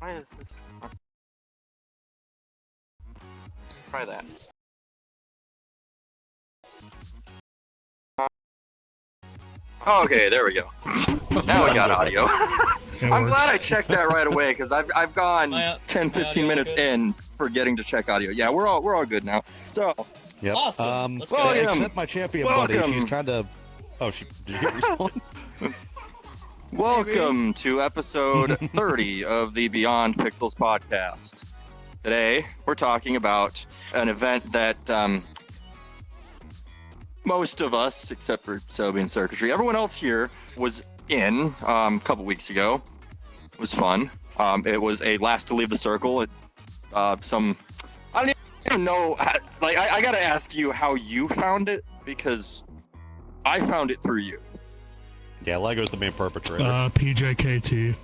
Why is this? Try that. Okay, there we go. Now we got audio. I'm glad I checked that right away because I've gone 10, 15 minutes in forgetting to check audio. Yeah, we're all good now. So. Yep. Awesome. Except my champion buddy. She's kind of. Oh, did you hit respawn? Welcome to episode 30 of the Beyond Pixels podcast. Today, we're talking about an event that most of us, except for Sobi and Circuitry, everyone else here was in a couple weeks ago. It was fun. It was a Last to Leave the Circle. I don't even know. I gotta ask you how you found it, because I found it through you. Yeah, Lego's the main perpetrator. PJKT.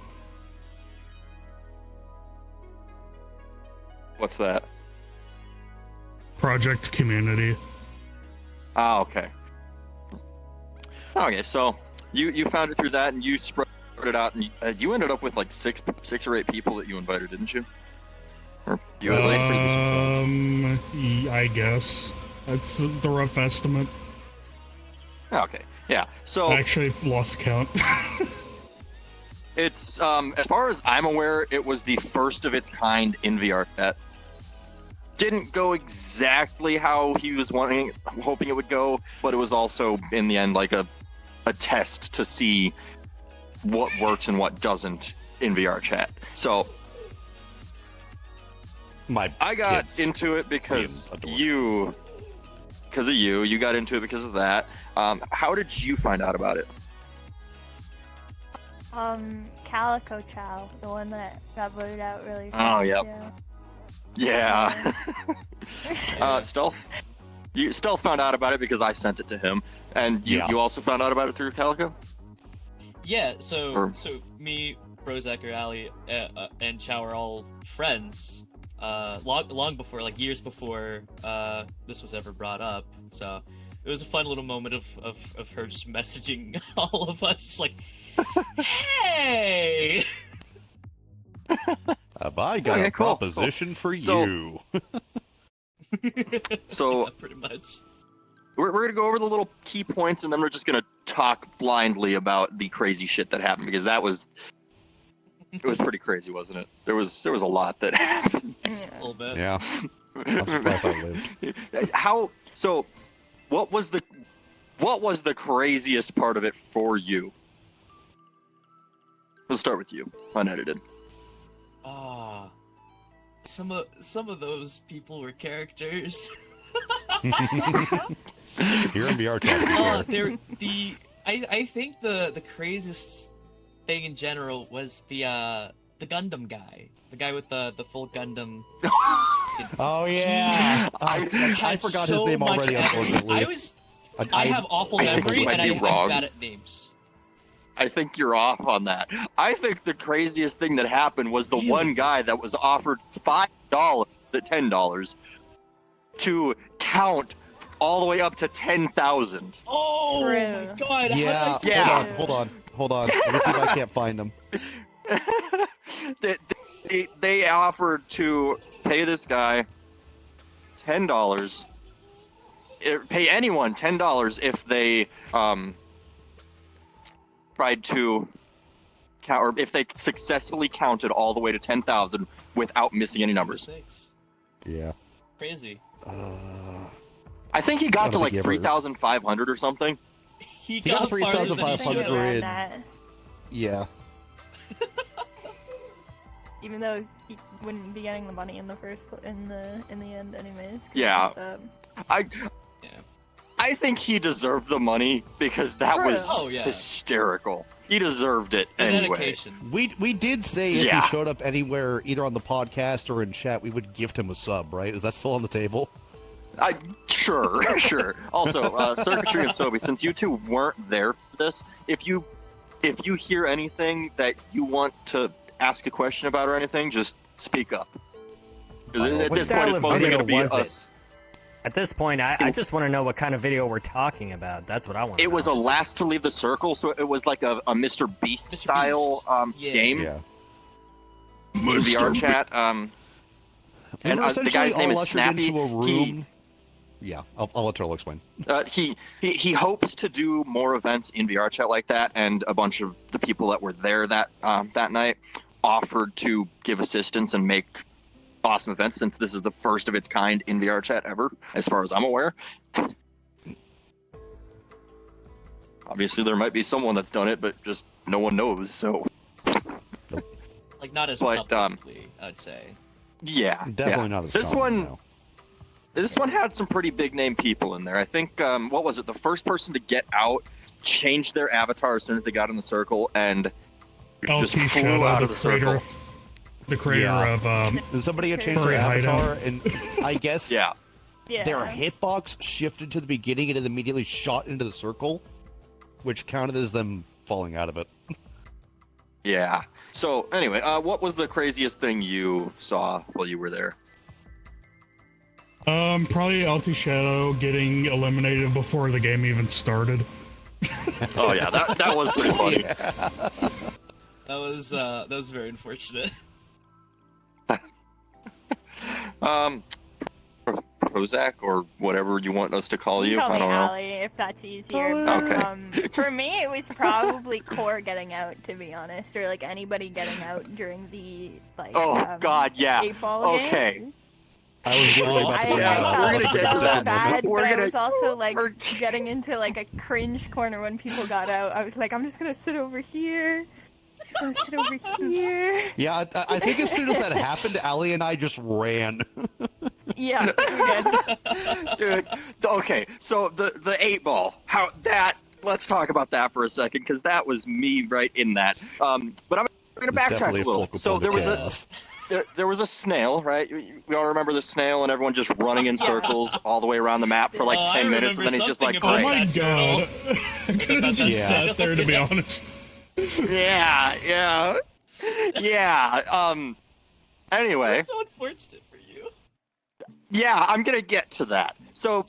What's that? Project Community. Ah, okay. Okay, so you found it through that, and you spread it out, and you ended up with like six or eight people that you invited, didn't you? Or you at least? I guess that's the rough estimate. Okay, yeah. So I actually lost count. it's as far as I'm aware, it was the first of its kind in VRChat. Didn't go exactly how he was hoping it would go, but it was also in the end like a test to see what works and what doesn't in VRChat. So I got into it because of you got into it because of that. How did you find out about it? Calico Chow, the one that got voted out really fast. Oh, yep. Yeah. Stealth found out about it because I sent it to him, and you also found out about it through Calico. Yeah. So me, Brozak, Ali, and Chow are all friends. Long before, like years before this was ever brought up. So it was a fun little moment of her just messaging all of us, just like, "Hey." I got a proposition for you. So Yeah, pretty much. We're going to go over the little key points, and then we're just going to talk blindly about the crazy shit that happened, because it was pretty crazy, wasn't it? There was a lot that happened. A little bit. Yeah. I'm surprised I lived. What was the craziest part of it for you? We'll start with you, unedited. Some of those people were characters. You're in VR chat. I think the craziest thing in general was the Gundam guy, the guy with the full Gundam skin. Oh yeah, I forgot his name already. Unfortunately, I have awful memory, and I'm bad at names. I think you're off on that. I think the craziest thing that happened was the one guy that was offered $5 to $10 to count all the way up to 10,000. Oh my god! Yeah. Hold on. Let me see if I can't find him. They offered to pay this guy $10. Pay anyone $10 if they tried to count, or if they successfully counted all the way to 10,000 without missing any numbers. Yeah. Crazy. I think he got to like 3,500 or something. He got 3,500. Yeah. Even though he wouldn't be getting the money in the end, anyways. Yeah. I think he deserved the money because that was hysterical. He deserved it anyway. We did say if he showed up anywhere, either on the podcast or in chat, we would gift him a sub, right? Is that still on the table? Sure. Also, Circuitry and Sobi, since you two weren't there for this, if you hear anything that you want to ask a question about or anything, just speak up. Because at this point, it's mostly going to be us. At this point, I just want to know what kind of video we're talking about. That's what I want to know. It was a Last to Leave the Circle, so it was like a Mr. Beast style game. Yeah. VR chat. And We were the guy's essentially name all is ushered Snappy. into a room. Yeah, I'll let Turtle explain. He hopes to do more events in VR chat like that, and a bunch of the people that were there that night offered to give assistance and make awesome events, since this is the first of its kind in VR chat ever, as far as I'm aware. Obviously, there might be someone that's done it, but just no one knows. So, Like not as But, publicly, I'd say. yeah, Definitely not as This common, one- no. This one had some pretty big name people in there. I think, what was it? The first person to get out changed their avatar as soon as they got in the circle and just LT flew Shadow, out the of the creator, circle. the creator Yeah. of Did somebody had changed Furry their hideout. avatar, and I guess Yeah. Yeah. their hitbox shifted to the beginning and it immediately shot into the circle, which counted as them falling out of it. Yeah. So anyway, what was the craziest thing you saw while you were there? probably LT Shadow getting eliminated before the game even started. Oh yeah, that was pretty funny. That was very unfortunate. Prozac or whatever you want us to call You you. can call I me don't know. Allie if that's easier. Okay. For me, it was probably Core getting out, to be honest, or like anybody getting out during the like. Oh God, yeah. 8-ball Okay. games. I was literally about to bring Yeah, that up. we're I gonna felt get to so that. bad, We're but I gonna- was also like we're- getting into like a cringe corner when people got out. I was like, I'm just gonna sit over here. I'm just gonna sit over here. Yeah, I think as soon as that happened, Allie and I just ran. Yeah, we did. Dude, okay, so the 8-ball, how that, let's talk about that for a second, because that was me right in that. But I'm gonna backtrack Definitely a little. focal So point there of was chaos. there was a snail, right? We all remember the snail and everyone just running in circles all the way around the map for like Oh, I 10 minutes, and then remember he's just like, something Oh about great. my that god. I could have just Yeah. sat there, to be honest. Yeah. Anyway. That's so unfortunate for you. Yeah, I'm gonna get to that. So,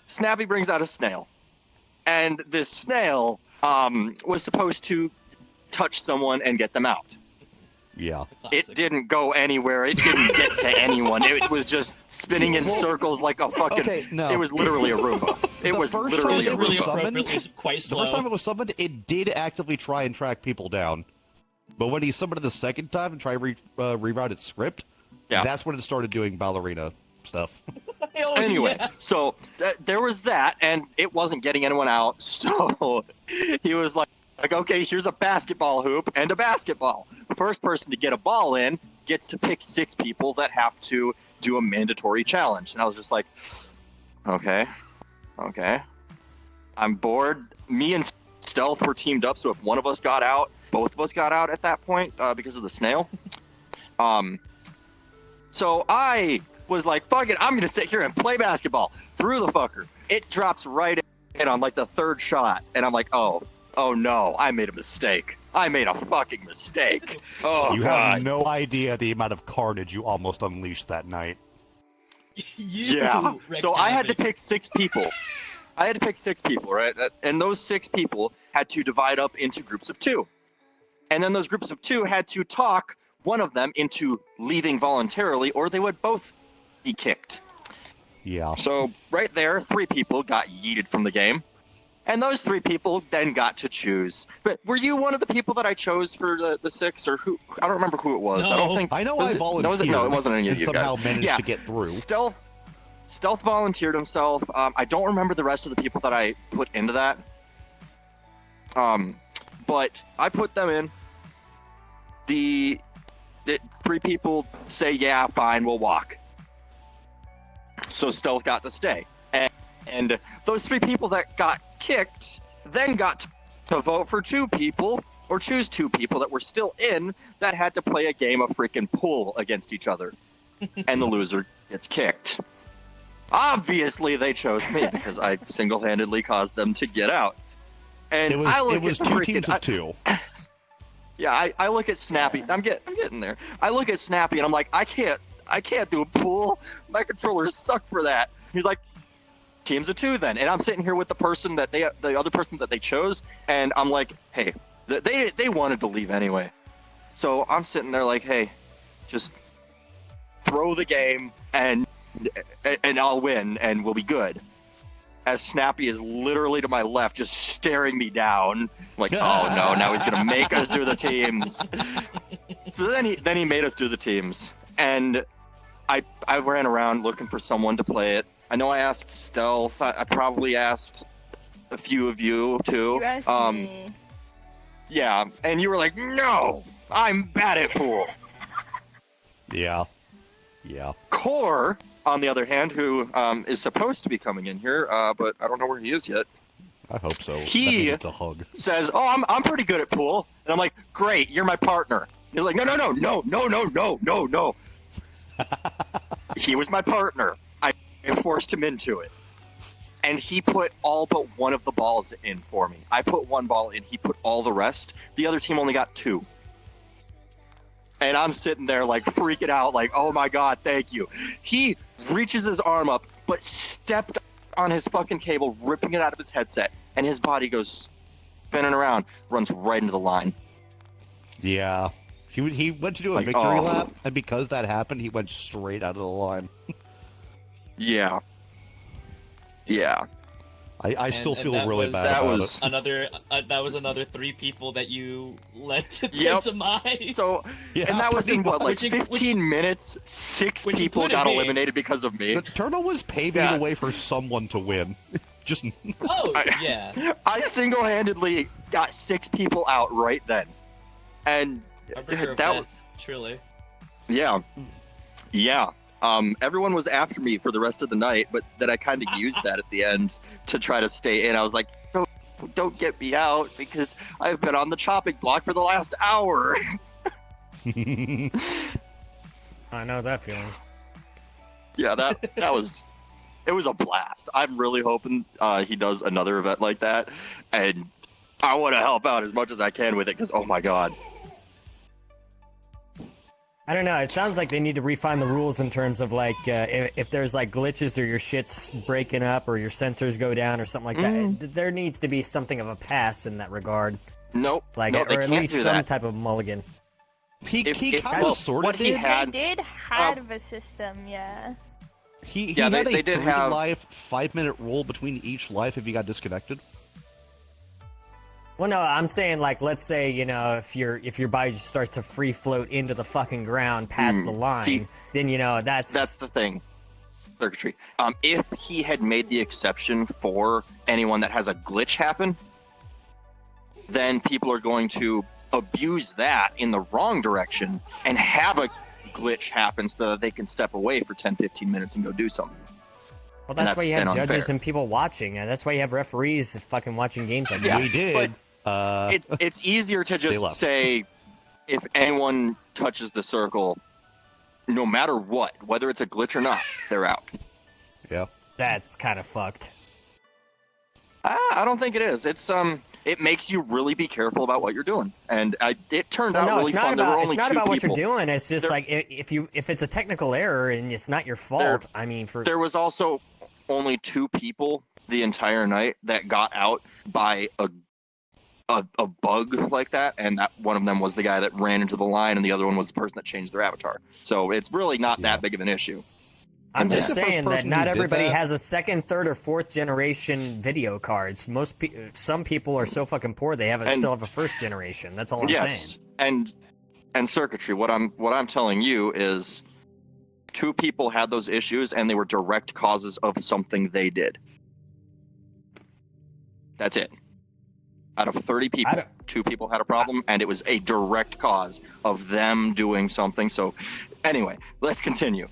Snappy brings out a snail, and this snail was supposed to touch someone and get them out. Yeah. It Classic. didn't go anywhere. It didn't get to anyone. It was just spinning in circles like a fucking. Okay, no. It was literally a Roomba. It The was first literally time a it was really Roomba. summoned- appropriately quite The slow. first time it was summoned, it did actively try and track people down. But when he summoned it the second time and tried to reroute its script, Yeah. that's when it started doing ballerina stuff. Oh, Anyway, yeah. so there was that, and it wasn't getting anyone out. So he was like, okay, here's a basketball hoop and a basketball. The first person to get a ball in gets to pick 6 people that have to do a mandatory challenge. And I was just like, okay. I'm bored. Me and Stealth were teamed up, so if one of us got out, both of us got out at that point because of the snail. So I was like, fuck it, I'm gonna sit here and play basketball. Threw the fucker. It drops right in on like the 3rd shot, and I'm like, oh no, I made a mistake. I made a fucking mistake. Oh You God. have no idea the amount of carnage you almost unleashed that night. Yeah. wreaked So I had to havoc. pick 6 people. Right? And those 6 people had to divide up into groups of 2. And then those groups of 2 had to talk one of them into leaving voluntarily, or they would both be kicked. Yeah. So right there, 3 people got yeeted from the game. And those 3 people then got to choose. But were you one of the people that I chose for the 6, or who? I don't remember who it was. I don't No. think. I know was I it- volunteered. No, it wasn't any of and you somehow guys. managed Yeah. to get through. Stealth volunteered himself. I don't remember the rest of the people that I put into that. But I put them in. The 3 people say, yeah, fine, we'll walk. So Stealth got to stay. And those 3 people that got kicked then got to vote for 2 people, or choose 2 people that were still in, that had to play a game of freaking pool against each other. And the loser gets kicked. Obviously, they chose me because I single-handedly caused them to get out. And It I look was at 2 freaking- teams of 2. Yeah, I look at Snappy. I'm getting there. I look at Snappy and I'm like, I can't do a pool. My controllers suck for that. He's like, teams of 2 then. And I'm sitting here with the other person that they chose, and I'm like, hey, they wanted to leave anyway. So I'm sitting there like, hey, just throw the game and I'll win and we'll be good. As Snappy is literally to my left, just staring me down. I'm like, oh no, now he's gonna make us do the teams. So then he made us do the teams, and I ran around looking for someone to play it. I know I asked Stealth. I probably asked a few of you too. You asked me. Yeah, and you were like, no, I'm bad at pool. Yeah. Core, on the other hand, who is supposed to be coming in here, but I don't know where he is yet. I hope so. He it's a hug. says, "Oh, I'm pretty good at pool," and I'm like, "Great, you're my partner." He's like, "No." He was my partner. I forced him into it, and he put all but one of the balls in for me. I put one ball in. He put all the rest. The other team only got two. And I'm sitting there like freaking out, like, oh my god, thank you. He reaches his arm up, but stepped on his fucking cable, ripping it out of his headset, and his body goes spinning around, runs right into the line. Yeah. He went to do a Like, victory oh. lap, and because that happened, he went straight out of the line. Yeah. I still And feel that really was- bad That about was- it. That was another 3 people that you led to Yep. demise. So, Yeah, and that was in what, like Which- 15 minutes? 6 which people included got me. eliminated because of me. The Turtle was paving Yeah. the way for someone to win. Just Oh, I- yeah. I single-handedly got 6 people out right then. And Arbiter of that Death, truly. Yeah. Everyone was after me for the rest of the night, but then I kind of used that at the end to try to stay in. I was like, don't get me out because I've been on the chopping block for the last hour. I know that feeling. Yeah, that was it was a blast. I'm really hoping he does another event like that, and I want to help out as much as I can with it because oh my god. I don't know. It sounds like they need to refine the rules in terms of like if there's like glitches or your shit's breaking up or your sensors go down or something like that. There needs to be something of a pass in that regard. Nope. Like, no, they or at can't least do some that. type of mulligan. he If- kind well, of sort what of he did. had- They did have a system, yeah. He Yeah, had they a did have- 3-life, 5-minute rule between each life if you got disconnected. Well, no, I'm saying like, let's say if your body just starts to free float into the fucking ground past the line, See, then That's the thing. Circuitry. If he had made the exception for anyone that has a glitch happen, then people are going to abuse that in the wrong direction and have a glitch happen so that they can step away for 10-15 minutes and go do something. Well, And that's why you that's have then judges unfair. and people watching, and that's why you have referees fucking watching games like Yeah, that. We did. It's easier to They just left. say if anyone touches the circle, no matter what, whether it's a glitch or not, they're out. Yeah. That's kind of fucked. I don't think it is. It's it makes you really be careful about what you're doing, and it turned out No, really it's not fun. There were about only it's not 2 about what people. you're doing. It's just There- like if it's a technical error and it's not your fault. I mean, for There was also only 2 people the entire night that got out by a bug like that, and that one of them was the guy that ran into the line, and the other one was the person that changed their avatar. So it's really not Yeah. that big of an issue. I'm I just think the first saying that person not who did everybody that- has a second, third, or fourth generation video cards. Some people are so fucking poor they And- still have a first generation. That's all I'm Yes, saying. and circuitry. What I'm telling you is, 2 people had those issues, and they were direct causes of something they did. That's it. Out of 30 people, don't- 2 people had a problem, and it was a direct cause of them doing something. So, anyway, let's continue.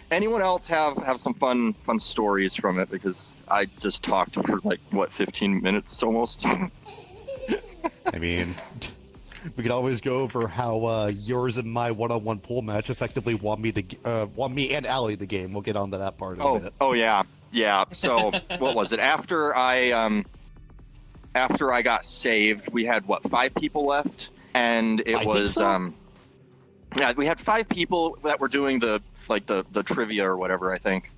Anyone else have some fun stories from it? Because I just talked for 15 minutes almost. I mean, we could always go over how yours and my one-on-one pool match effectively won me and Allie the game. We'll get on to that part in a minute. Oh yeah. So what was it? After I got saved, we had 5 people left, and it I think was so. yeah, we had 5 people that were doing the trivia or whatever, I think.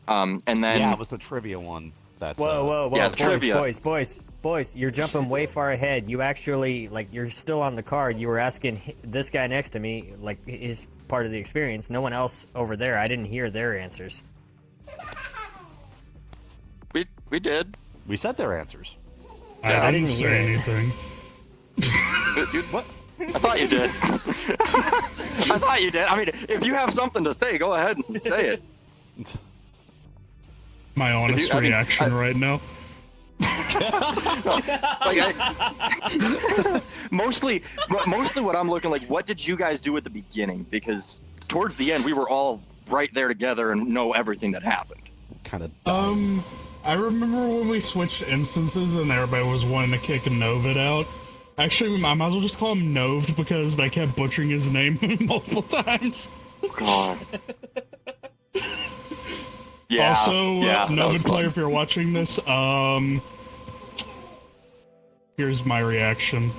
And then Yeah, it was the trivia one. That's Whoa! yeah, the trivia. Boys! You're jumping way far ahead. You actually you're still on the card. You were asking this guy next to me, part of the experience. No one else over there. I didn't hear their answers. We did. We said their answers. I didn't didn't hear say it. anything. What? I thought you did. I thought you did. I mean, if you have something to say, go ahead and say it. My honest I mean, reaction right now. Like, mostly what I'm looking like, what did you guys do at the beginning? Because towards the end, we were all right there together and know everything that happened. Kind of. I remember when we switched instances and everybody was wanting to kick Novid out. Actually, I might as well just call him Noved because they kept butchering his name multiple times. God. Yeah. Also, yeah, that was Novid player, fun. if you're watching this, here's my reaction.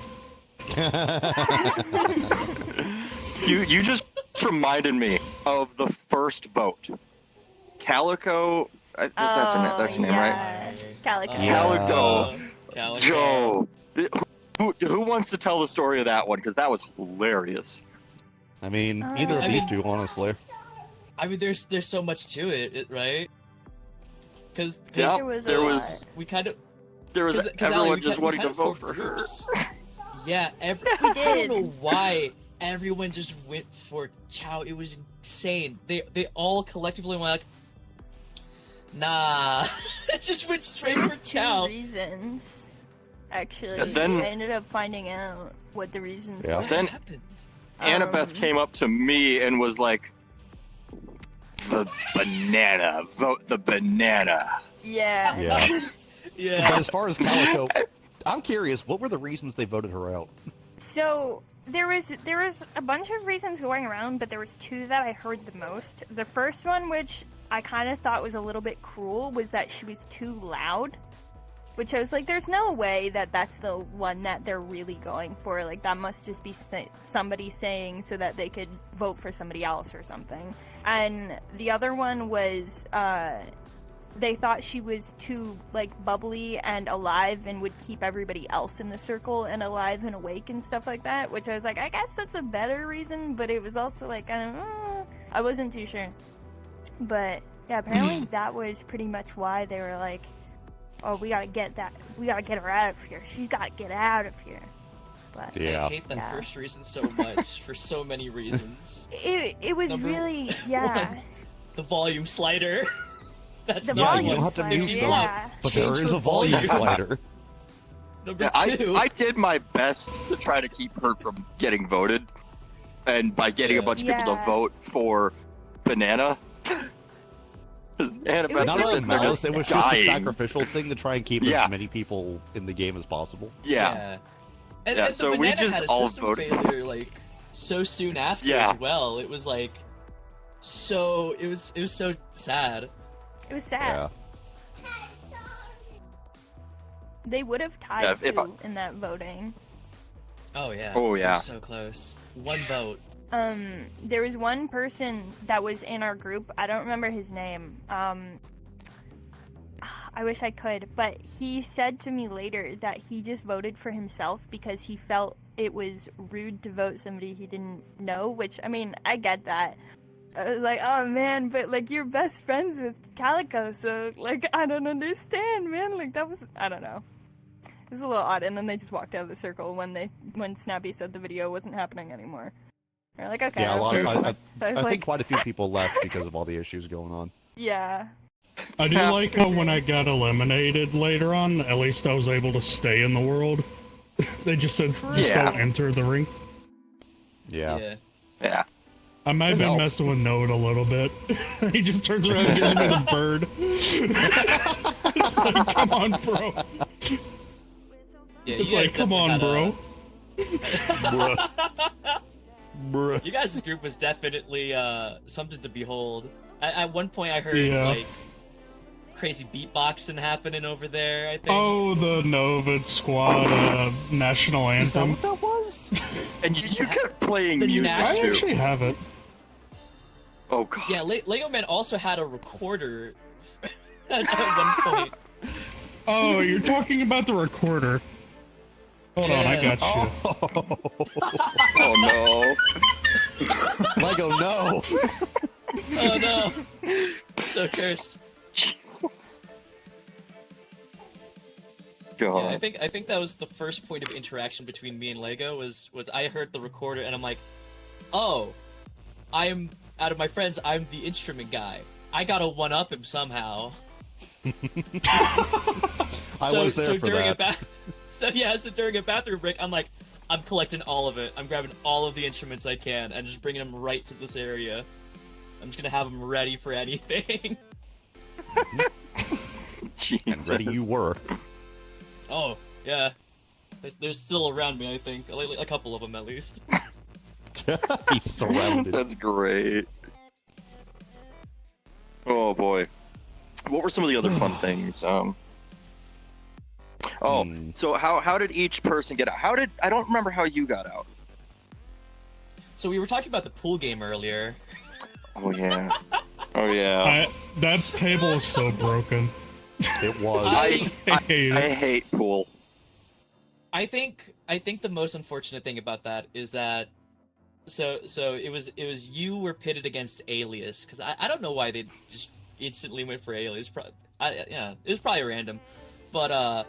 You just reminded me of the first vote. Calico. That's her name, right? Calico. Calico. Calico. Joe. Who wants to tell the story of that one? Because that was hilarious. I mean, either of I these mean- two, honestly. I mean, there's so much to it, right? Because Yeah, There was a there lot. was we kind of everyone Allie, just we wanting to kind of vote formed for her. groups. Yeah, We I don't did. know why everyone just went for Chow. It was insane. They all collectively went like, nah. It just went straight There for was two Chow. reasons. Actually, And then- I ended up finding out what the reasons Yeah. were. Then happened? Annabeth came up to me and was like, "The banana, vote the banana." Yeah. Yeah. But Yeah. as far as Calico, I'm curious, what were the reasons they voted her out? So there was a bunch of reasons going around, but there was two that I heard the most. The first one, which I kind of thought was a little bit cruel, was that she was too loud. Which I was like, there's no way that that's the one that they're really going for. Like, that must just be somebody saying so that they could vote for somebody else or something. And the other one was, they thought she was too, like, bubbly and alive and would keep everybody else in the circle and alive and awake and stuff like that. Which I was like, I guess that's a better reason, but it was also like, I wasn't too sure. But, yeah, apparently that was pretty much why they were like, oh, we gotta get her out of here. She's gotta get out of here. But Yeah. I hate that Yeah. first reason so much for so many reasons. it was Number really, yeah. one. The volume slider. That's The number volume you don't have to slider, mute She's them. loud. yeah. But Change there is the a volume volume. slider. Number Yeah, two. I did my best to try to keep her from getting voted, and by getting a Yeah. bunch of people to Yeah. vote for banana. Because Annabeth was Not was really sitting there malice, just it was just a dying. sacrificial thing to try and keep Yeah. as many people in the game as possible. Yeah. And, Yeah, and the so we banana just had a all system voted. failure like so soon after Yeah. as well. It was like so it was so sad. It was sad. Yeah. They would have tied Yeah, if I- too in that voting. Oh yeah. Oh, It was yeah. so close. One vote. There was one person that was in our group. I don't remember his name. I wish I could, but he said to me later that he just voted for himself because he felt it was rude to vote somebody he didn't know, which, I mean, I get that. I was like, oh man, but like you're best friends with Calico, so like I don't understand, man. Like that was, I don't know. It was a little odd, and then they just walked out of the circle when Snappy said the video wasn't happening anymore. They're like, okay. Yeah, a that's lot fair. of, So I was I like, think quite a few people left because of all the issues going on. yeah. I do Yeah. like how when I got eliminated later on, at least I was able to stay in the world. They just said, just Yeah. don't enter the ring. Yeah. Yeah. I might have It been helps. messing with Note a little bit. He just turns around and gives me the bird. It's like, come on, bro. Yeah, It's you guys like, come on, definitely bro. Bruh. You guys' group was definitely something to behold. At one point, I heard Yeah. like crazy beatboxing happening over there. I think. Oh, the Novid Squad national Is that anthem. what that was? And you kept playing The music Nash- I too. actually have it. Oh god. Yeah, Lego Man also had a recorder at one point. Oh, you're talking about the recorder. Hold on, I Yeah. got you. Oh. Oh no. Lego, no. Oh no! I'm so cursed. Jesus. Yeah, God. I think that was the first point of interaction between me and Lego was I heard the recorder and I'm like, oh, I'm out of my friends, I'm the instrument guy. I gotta one up him somehow. I was there for during that. So during a bathroom break, I'm like, I'm collecting all of it. I'm grabbing all of the instruments I can and just bringing them right to this area. I'm just gonna have them ready for anything. Jesus. And ready you were. Oh yeah, they're still around me. I think like a couple of them at least. He's surrounded. That's great. Oh boy. What were some of the other fun things? So how did each person get out? I don't remember how you got out. So we were talking about the pool game earlier. Oh yeah. Oh yeah. That table is so broken. It was. I hate it. hate pool. I think the most unfortunate thing about that is that so it was you were pitted against Alias because I don't know why they just instantly went for Alias. It was probably random, but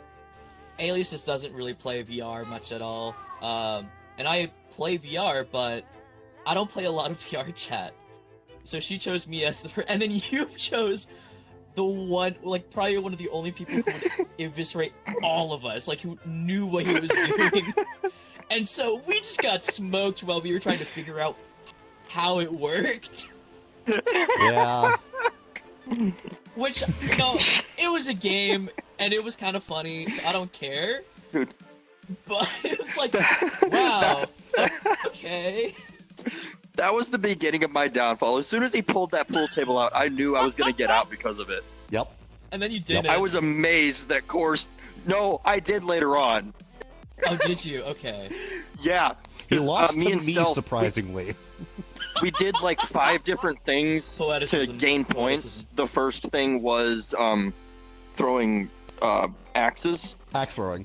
Alias just doesn't really play VR much at all. And I play VR, but I don't play a lot of VR chat. So she chose me as and then you chose the one, like probably one of the only people who would eviscerate all of us, like who knew what he was doing. And so we just got smoked while we were trying to figure out how it worked. Yeah. Which, it was a game, and it was kind of funny, so I don't care. Dude. But it was like, wow, okay. That was the beginning of my downfall. As soon as he pulled that pool table out, I knew I was gonna get out because of it. Yep. And then you didn't. I was amazed that course. No, I did later on. Oh, did you? Okay. Yeah. He lost me to and me, Stealth, surprisingly. We did like 5 different things to Poeticism. gain points. The first thing was throwing axes, Axe throwing.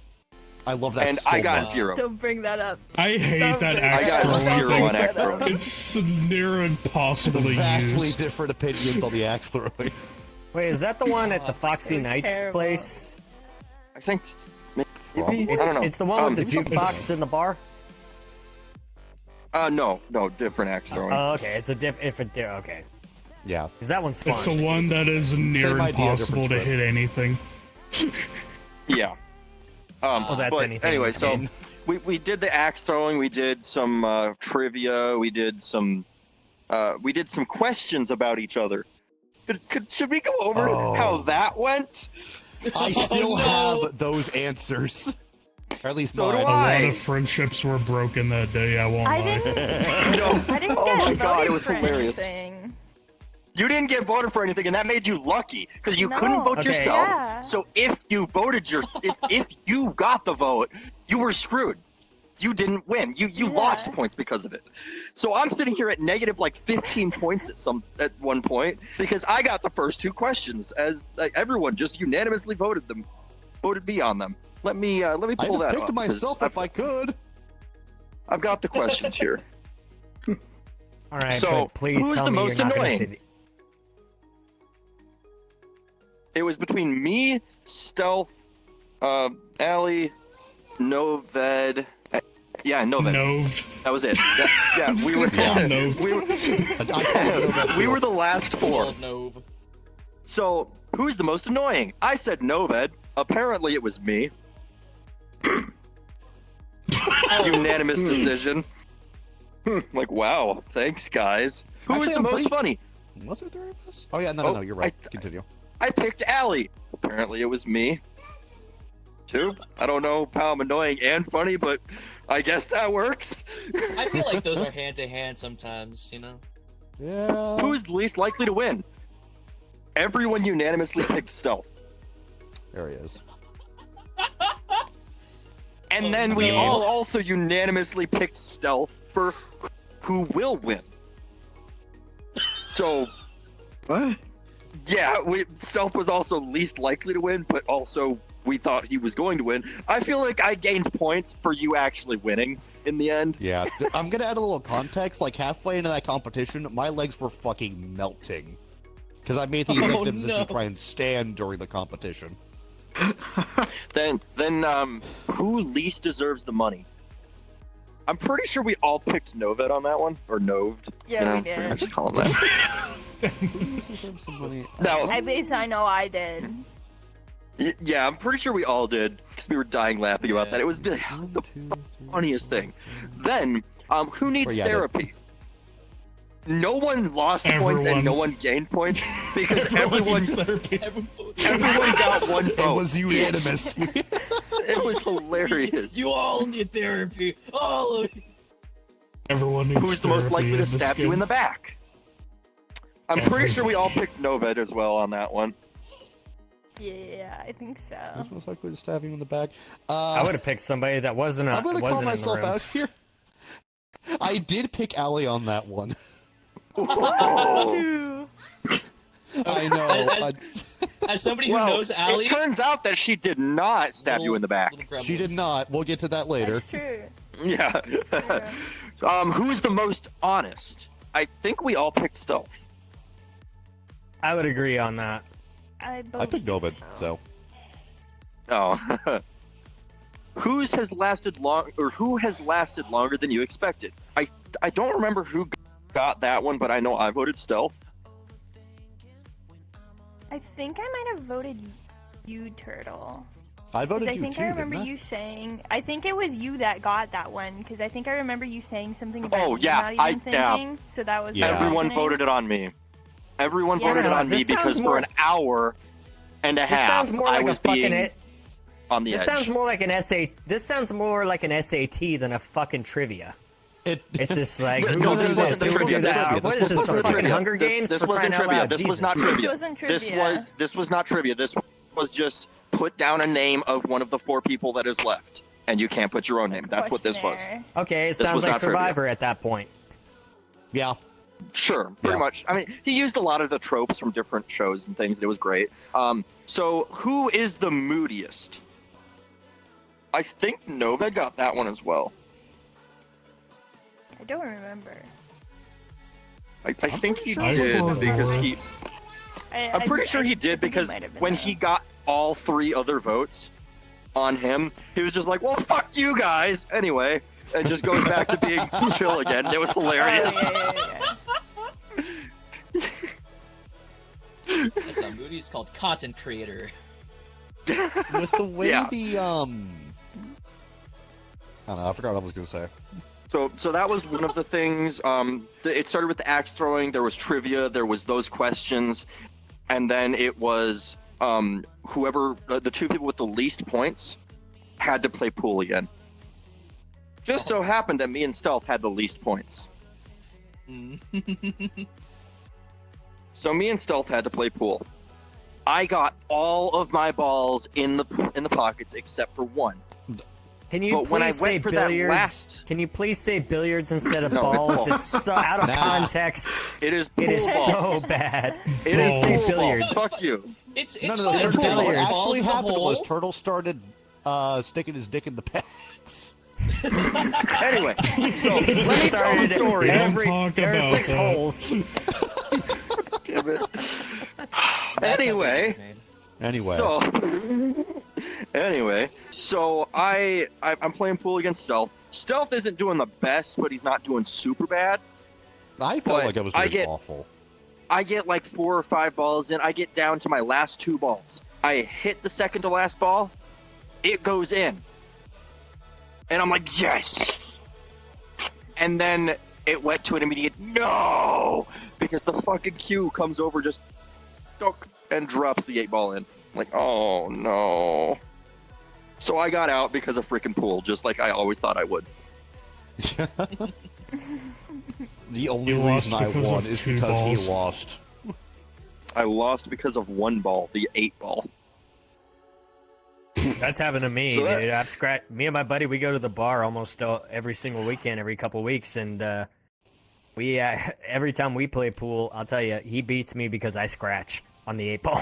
I love that and so I got much. 0. Don't bring that up. I hate that I axe got throwing 0 thing. on axe throwing. It's near impossible to Vastly use. different opinions on the axe throwing. Wait, is that the one at the Foxy It was Knights terrible. place? I think maybe. Probably. I don't know. It's the one with the it's- jukebox in the bar? No, different axe throwing. Oh, okay. It's a okay. Yeah. Because that one's fun. It's the one that is near Same idea, impossible to different hit anything. Yeah. Well, that's but anything. anyway, in this so game. we did the axe throwing. We did some trivia. We did some questions about each other. Should we go over Oh. how that went? I still no. have those answers. Or at least So do mine. A I. lot of friendships were broken that day, I won't I lie. didn't. No. I didn't Oh get my God, voted it was for hilarious. anything. You didn't get voted for anything, and that made you lucky because you No. couldn't vote Okay. yourself. Yeah. So if you voted if you got the vote, you were screwed. You didn't win. You lost points because of it. So I'm sitting here at negative like 15 points at one point because I got the first 2 questions as everyone just unanimously voted me on them. Let me I'd pull have that picked up, 'cause myself if I could. I've got the questions here. All right, so, but please who's tell the me most you're not gonna annoying? say the- It was between me, Stealth, Allie, Noved. Yeah, Noved. Noved. That was it. Yeah, I'm just we gonna were. call him Noved. we were, I call it that we too. were the last 4. Old Nove. So, who's the most annoying? I said Noved. Apparently, it was me. Unanimous decision. Like, wow, thanks, guys. Who was Actually, the I'm most pretty- funny? Was there 3 of us? Oh yeah, no, Oh, no, you're right. Continue. I picked Allie. Apparently, it was me. 2. I don't know how I'm annoying and funny, but I guess that works. I feel like those are hand to hand sometimes, you know? Yeah. Who's least likely to win? Everyone unanimously picked Stealth. There he is. And Oh, then we no. all also unanimously picked Stealth for who will win. So, What? yeah, Stealth was also least likely to win, but also we thought he was going to win. I feel like I gained points for you actually winning in the end. Yeah, I'm gonna add a little context. Like halfway into that competition, my legs were fucking melting because I made the exact Oh, decision no. to try and stand during the competition. Then who least deserves the money? I'm pretty sure we all picked Noved on that one, or Noved. Yeah, we Pretty did. much call him that. Now, At least I know I did. yeah, I'm pretty sure we all did because we were dying laughing about Yeah. that. It was the funniest thing. Then, who needs Oh, yeah, I did. therapy? No one lost points Everyone. and no one gained points because everyone needs therapy. everyone got one It vote. was unanimous. It was hilarious. You all need therapy. All of you. Everyone needs Who's the most therapy likely to this stab you game. in the back? I'm pretty sure we all picked Noved as well on that one. Yeah, I think so. Who's most likely to stab you in the back? I would have picked somebody that wasn't. I'm gonna call wasn't myself in the room. out here. I did pick Allie on that one. Oh. I know. As somebody who Well, knows Allie, it turns out that she did not stab you in the back. She did not. We'll get to that later. That's true. Yeah. true. Who's the most honest? I think we all picked Stealth. I would agree on that. I picked Novid, so. Oh. Who has lasted longer than you expected? I don't remember who got that one, but I know I voted Stealth. I think I might have voted you, Turtle. I 'Cause voted I you think too, I remember didn't I? you saying. I think it was you that got that one because I think I remember you saying something about Oh, me yeah, not even yeah. thinking. So that was Yeah. the Everyone reasoning. voted it on me. Everyone Yeah. voted it on me This sounds because for more- an hour and a This half, sounds more I like was a fucking. being on the This edge. sounds more like an SA. This sounds more like an SAT than a fucking trivia. It's just like who No, will this do wasn't the Who will trivia. do This that? wasn't- What this is this? wasn't The fucking trivia. Hunger Games? This For wasn't crying out trivia. loud, This was Jesus. not trivia. This wasn't trivia. This was not trivia. This was just put down a name of one of the 4 people that is left, and you can't put your own name. That's what this was. Questionnaire. Okay, it This sounds was like not trivia. Survivor at that point. Yeah. Sure, pretty Yeah. much. I mean, he used a lot of the tropes from different shows and things. It was great. So who is the moodiest? I think Noved got that one as well. I don't remember. I think he pretty sure did I because forgot. he. I'm pretty sure he did because when he got all 3 other votes on him, he was just like, "Well, fuck you guys," anyway, and just goes back to being chill again. It was Oh, hilarious. That's not Moody. It's called content creator. With the way Yeah. the I don't know. I forgot what I was gonna say. So that was one of the things. It started with the axe throwing. There was trivia. There was those questions, and then it was whoever the 2 people with the least points had to play pool again. Just so happened that me and Stealth had the least points, so me and Stealth had to play pool. I got all of my balls in the pockets except for one. Can you But when I please say went for that billiards? last- Can you please say billiards instead of No, it's balls? ball. It's so out of Nah. context. It is pool It is balls. so bad. It is Balls. pool Billiards. balls. Fuck you. It's No, fine. no, no. Turtle, What billiards. actually Balls in the happened was hole. Turtle started sticking his dick in the pants. Anyway, so It let just me tell the started story. Don't talk there are about 6 that. holes. Damn it. That's Anyway, Anyway. so I'm playing pool against Stealth. Stealth isn't doing the best, but he's not doing super bad. I felt but like I was I doing get- awful. I get like 4 or 5 balls in. I get down to my last 2 balls. I hit the second to last ball. It goes in. And I'm like, yes! And then it went to an immediate no! Because the fucking cue comes over just dunk, and drops the 8-ball in. I'm like, oh no. So I got out because of freaking pool, just like I always thought I would. The only You lost reason I because won of is 2 because balls. he lost. I lost because of 1 ball, the 8-ball. That's happened to me, So that- dude. I've scratched. Me and my buddy, we go to the bar almost every single weekend, every couple weeks, and we every time we play pool, I'll tell you, he beats me because I scratch on the 8-ball.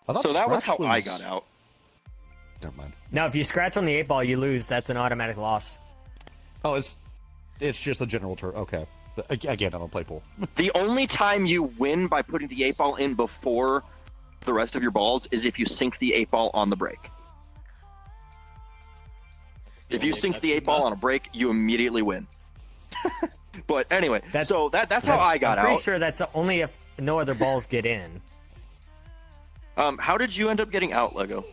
I thought So that was Scratch how I got out. Never mind. Now, if you scratch on the 8-ball, you lose. That's an automatic loss. Oh, it's just a general term. Okay. Again, I don't play pool. The only time you win by putting the 8-ball in before the rest of your balls is if you sink the 8-ball on the break. If you sink the 8-ball on a break, you immediately win. But anyway, that's how I got I'm out. pretty sure that's only if no other balls get in. How did you end up getting out, Lego?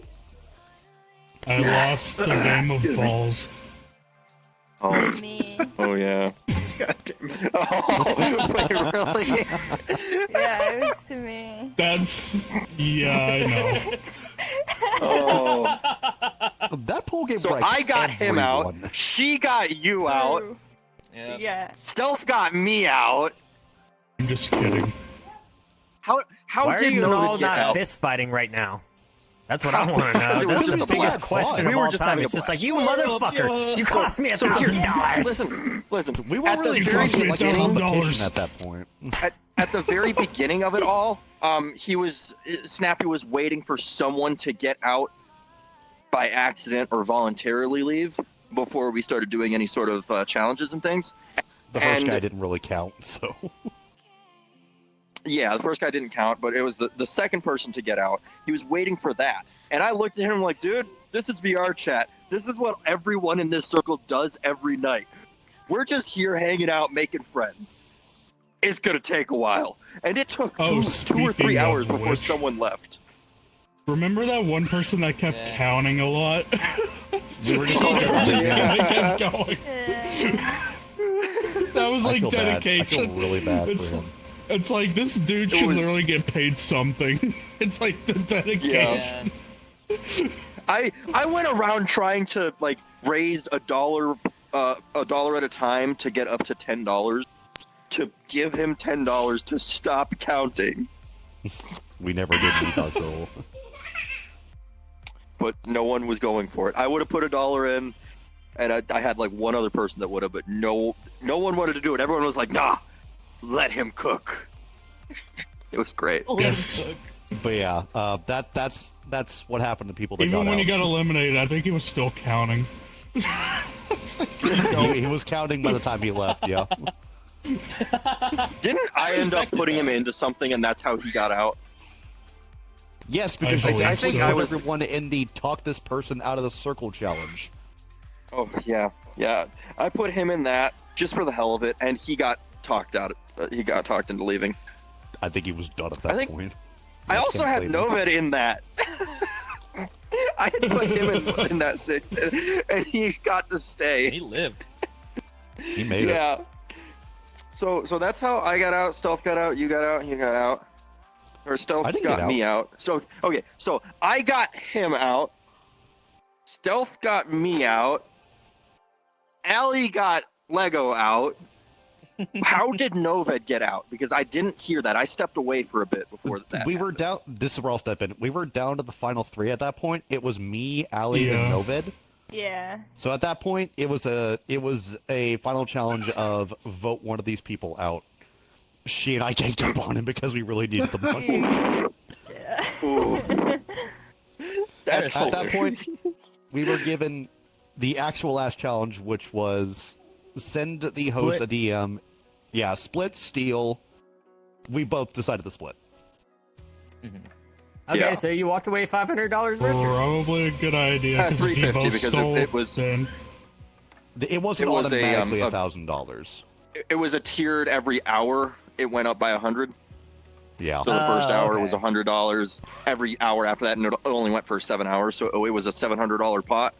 I lost the game of balls. Oh, Me. oh yeah. God damn it. Oh, wait, really? Yeah, it was to me. Yeah, I know. Oh. That pool game. So breaks I got him out. everyone. She got you out. True. Yeah. Yeah. Stealth got me out. I'm just kidding. How Why are did you Nova all get not out? fist fighting right now? That's what I want to It know. was That's the just a biggest blast. question We of were all just time. having It's a just like, blast. you motherfucker! You cost me $1,000. Listen. We were at really the You very cost me like a beginning, competition at that point. at the very beginning of it all, Snappy was waiting for someone to get out by accident or voluntarily leave before we started doing any sort of challenges and things. The first And- guy didn't really count, so. Yeah, the first guy didn't count, but it was the second person to get out. He was waiting for that. And I looked at him like, dude, this is VR chat. This is what everyone in this circle does every night. We're just here hanging out, making friends. It's going to take a while. And it took two or speaking three of hours before which- someone left. Remember that one person that kept Yeah. counting a lot? We were just Yeah. They kept going. That was I like feel bad. I feel dedication. really bad It's- for him. It's like this dude It should was- literally get paid something. It's like the dedication. Yeah. I went around trying to like raise $1 at a time to get up to $10 to give him $10 to stop counting. We never did meet our goal. But no one was going for it. I would have put $1 in, and I had like one other person that would have, but no one wanted to do it. Everyone was like, nah, let him cook. It was great. Yes. But yeah, that's what happened to people that Even got when out. he got eliminated, I think he was still counting. he was counting by the time he left, yeah. Didn't I end up respected putting him that. into something, and that's how he got out? Yes, because I you believe actually so. got I was- everyone in the talk this person out of the circle challenge. Oh yeah. I put him in that just for the hell of it, and he got talked out. He got talked into leaving. I think he was done at that I think- point. I also can't had blame him. Noved in that. I had put him in that 6, and he got to stay. He lived. He made it. Yeah. So that's how I got out. Stealth got out. You got out. He got out. Or Stealth I didn't got get me out. So okay. So I got him out. Stealth got me out. Allie got Lego out. How did Noved get out? Because I didn't hear that. I stepped away for a bit before that. We were down. This is where I'll step in. We were down to the final 3 at that point. It was me, Ali, Yeah. and Noved. Yeah. So at that point, it was a final challenge of vote one of these people out. She and I ganked up on him because we really needed the money. Yeah. Ooh. That's At that point, hilarious. we were given the actual last challenge, which was send the host a DM. Yeah, split, steal. We both decided to split. Okay, Yeah. so you walked away $500, Richard. Probably a good idea because if you 350 both because stole, it was- then It wasn't It was automatically a $1,000. It was a tiered every hour. It went up by 100. Yeah. So the first Oh, hour okay. was $100. Every hour after that, and it only went for 7 hours. So it was a $700 pot,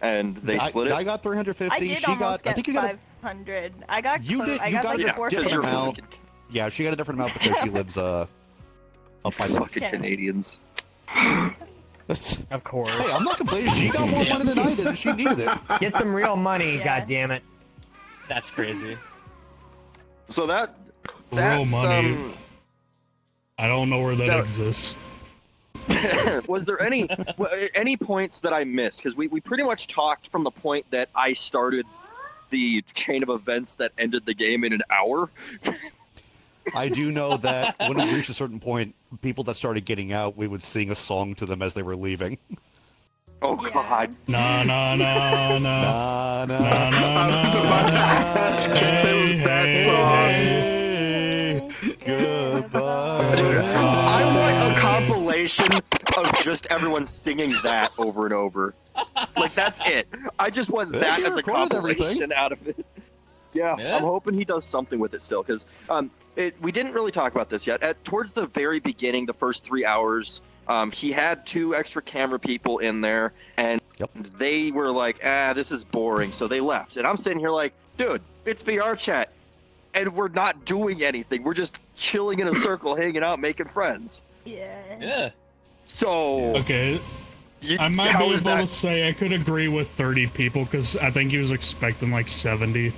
and they split it. I got 350. I did she almost got. I get think you got. 500. I got. You did- I you got got like it. Yeah, four because different you're amount. fucking, Yeah, she got a different amount because she lives up by the. fucking Yeah. Canadians. Of course. Hey, I'm not complaining. She got more money than I did, and she needed it. Get some real money, Yeah. God damn it. That's crazy. So that's real money. I don't know where that That- exists. was there any points that I missed? Because we pretty much talked from the point that I started the chain of events that ended the game in an hour. I do know that when we reached a certain point, people that started getting out, we would sing a song to them as they were leaving. Oh Yeah. God. Nah, nah, nah, nah. Nah, nah. Nah, nah, I was about to ask if it was that song. Hey, goodbye. Dude, I want a compilation of just everyone singing that over and over. Like that's it. I just want Yeah, that he as a recorded compilation everything. out of it. Yeah, Yeah. I'm hoping he does something with it still, because we didn't really talk about this yet. Towards the very beginning, the first 3 hours, he had 2 extra camera people in there, and they were like, this is boring, so they left. And I'm sitting here like, dude, it's VR chat, and we're not doing anything. We're just chilling in a circle, hanging out, making friends. Yeah. Yeah. So, Okay, I might how be is able that? to say I could agree with 30 people because I think he was expecting like 70.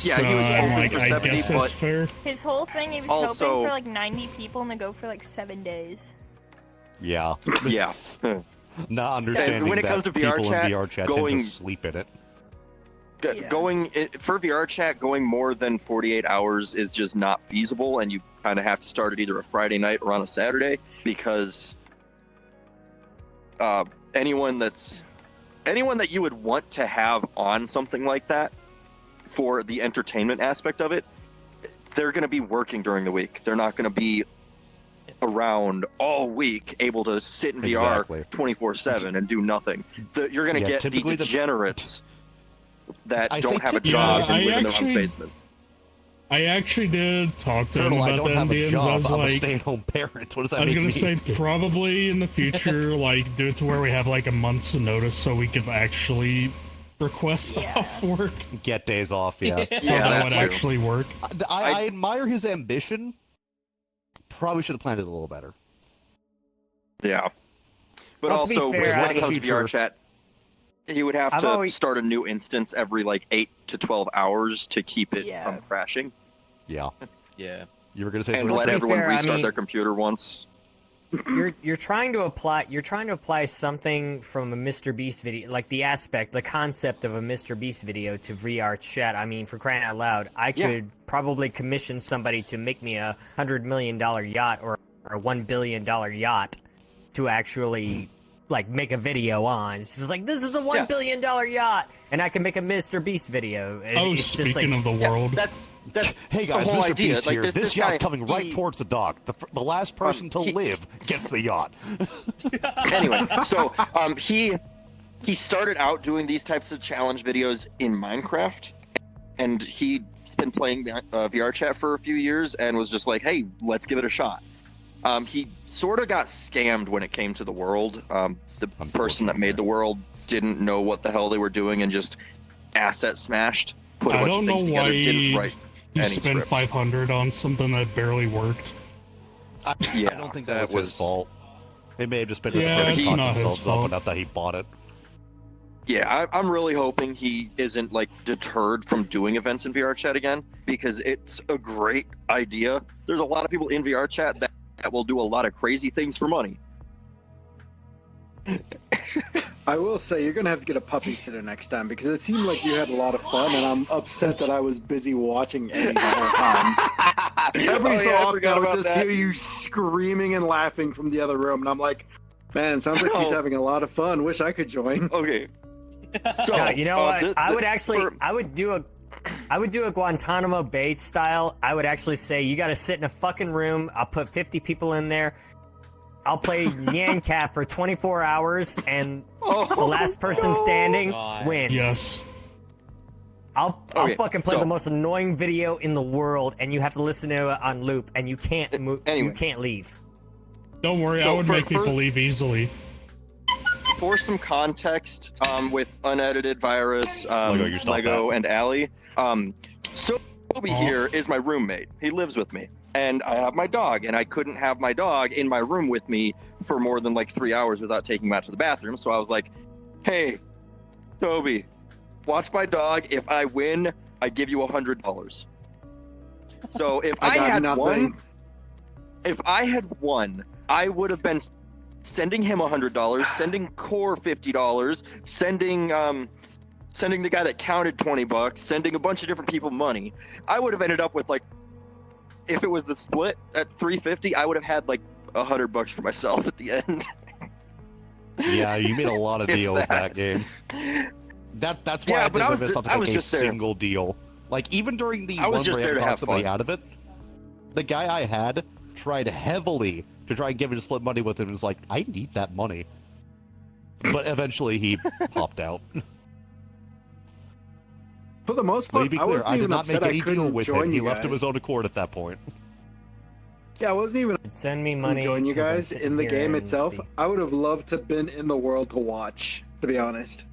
Yeah, so he was I'm hoping like, for I 70, guess but- that's fair. His whole thing, he was Also- hoping for like 90 people and to go for like 7 days. Yeah. Yeah. Not understanding when it that comes to VR people chat, in VR chat going- tend to sleep in it. Yeah. For VR chat, going more than 48 hours is just not feasible, and you kind of have to start it either a Friday night or on a Saturday, because anyone that you would want to have on something like that for the entertainment aspect of it, they're going to be working during the week. They're not going to be around all week able to sit in VR Exactly. 24/7 and do nothing. You're going to Yeah, get the typically degenerates that I don't say have a typically- job Yeah, and I live in their actually- mom's basement. I actually did talk to him Turtle, I about don't the have a NDMs. I job. was I'm a like, stay-at-home parent. What does that I was make gonna me? say probably in the future, like do it to where we have like a month's notice so we could actually request Yeah. off work, Get days off, yeah. so Yeah, that that would too. actually work. I admire his ambition. Probably should have planned it a little better. Yeah. But Well, to be also, fair, when I- it comes to VR future- chat, he would have I've to always- start a new instance every like 8 to 12 hours to keep it Yeah. from crashing, Yeah. Yeah. You were gonna say and something? Well, let to be everyone fair, I restart mean- their computer once. You're trying to apply something from a Mr. Beast video, like the concept of a Mr. Beast video to VR chat. I mean, for crying out loud, I Yeah. could probably commission somebody to make me a $100 million yacht or a $1 billion yacht to actually like make a video on. It's just like, this is a $1 billion yacht, and I can make a Mr. Beast video. Oh, It's just speaking like, of the world, That's Hey the guys, whole Mr. idea. Beast Like, here. this This guy, yacht's coming right he- towards the dock. The last person to he- live gets the yacht. anyway. So he started out doing these types of challenge videos in Minecraft, and he's been playing VR chat for a few years, and was just like, hey, let's give it a shot. He sort of got scammed when it came to the world. The person that made the world didn't know what the hell they were doing and just asset smashed, put a I bunch don't of things know together, why didn't write you any spent scripts. 500 on something that barely worked. Yeah, I don't think that was his fault. They may have just been Yeah, trying to it's talk not his themselves up fault. enough that he bought it. Yeah, I'm really hoping he isn't like deterred from doing events in VR chat again, because it's a great idea. There's a lot of people in VR chat that will do a lot of crazy things for money. I will say you're gonna have to get a puppy sitter next time because it seemed like you had a lot of fun, and I'm upset that I was busy watching Eddie the whole time. Every so often, I would just hear you screaming and laughing from the other room, and I'm like, "Man, sounds like he's So- having a lot of fun. Wish I could join." Okay. So no, you know what? I would actually, for- I would do a Guantanamo Bay style. I would actually say you got to sit in a fucking room. I'll put 50 people in there. I'll play Nyan Cat for 24 hours, and the last person standing God. wins. Yes. I'll Okay, fucking play so- the most annoying video in the world, and you have to listen to it on loop, and you can't move. Anyway. You can't leave. Don't worry, So I would for- make people for- leave easily. for some context, with unedited virus, Lego, you stop Lego and Allie, Sobe here is my roommate. He lives with me, and I have my dog, and I couldn't have my dog in my room with me for more than like 3 hours without taking him out to the bathroom. So I was like, "Hey, Toby, watch my dog. If I win, I give you $100." So if I got had nothing. won, I would have been sending him $100, sending Core $50, sending the guy that counted $20, sending a bunch of different people money. I would have ended up with, like, if it was the split at $350, I would have had like $100 for myself at the end. Yeah, you made a lot of If deals that. that game. That's why Yeah, I but I was didn't miss I was a just there. single deal. Like even during the I was one just where I there had to to have talk somebody fun. out of it, the guy I had tried heavily to try and get me to split money with him. And was like, I need that money, but eventually he popped out. For the most Let part, me be I clear, wasn't I did even not upset make I any deal couldn't with him. join He you left of guys. his own accord at that point. Yeah, I wasn't even Send me money. join you 'cause I'm guys sitting in the here game and itself. Steve- I would have loved to have been in the world to watch, to be honest.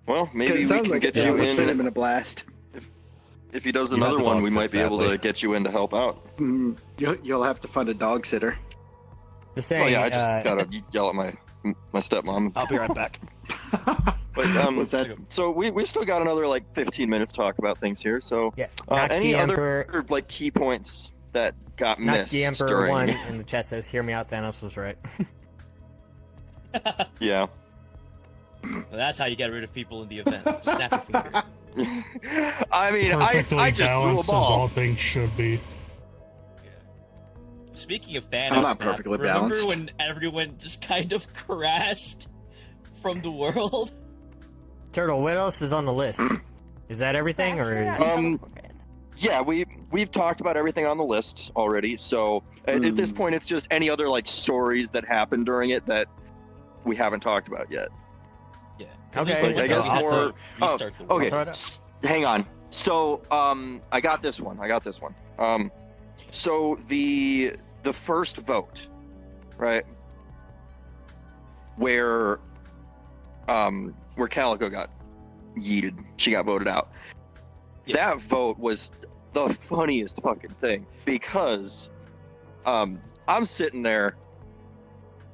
Well, maybe it we sounds can like get it you would fit him in. in a blast. If he does You have another the one, dog we fit, might be able to sadly. get you in to help out. You'll have to find a dog sitter. Just Oh saying. yeah, I just gotta yell at my stepmom. I'll be right back. But What's that? so we still got another like 15 minutes to talk about things here. So Yeah. Not any the other Emperor. like key points that got Not missed the Emperor during? one in the chat says, "Hear me out, Thanos was right." Yeah. Well, that's how you get rid of people in the event. Just snap your finger. I mean, Perfectly I just threw a balanced as all ball. things should be. Speaking of Thanos, I'm not Snap, perfectly remember balanced. when everyone just kind of crashed from the world? Turtle, what else is on the list? Is that everything, or is Yeah, we've talked about everything on the list already. So at this point, it's just any other like stories that happened during it that we haven't talked about yet. Yeah. 'cause Okay, there's I no guess one that more- had to restart the world. Okay, throw it up. hang on. So I got this one. So the first vote, right, where Calico got yeeted, she got voted out. Yeah. That vote was the funniest fucking thing because I'm sitting there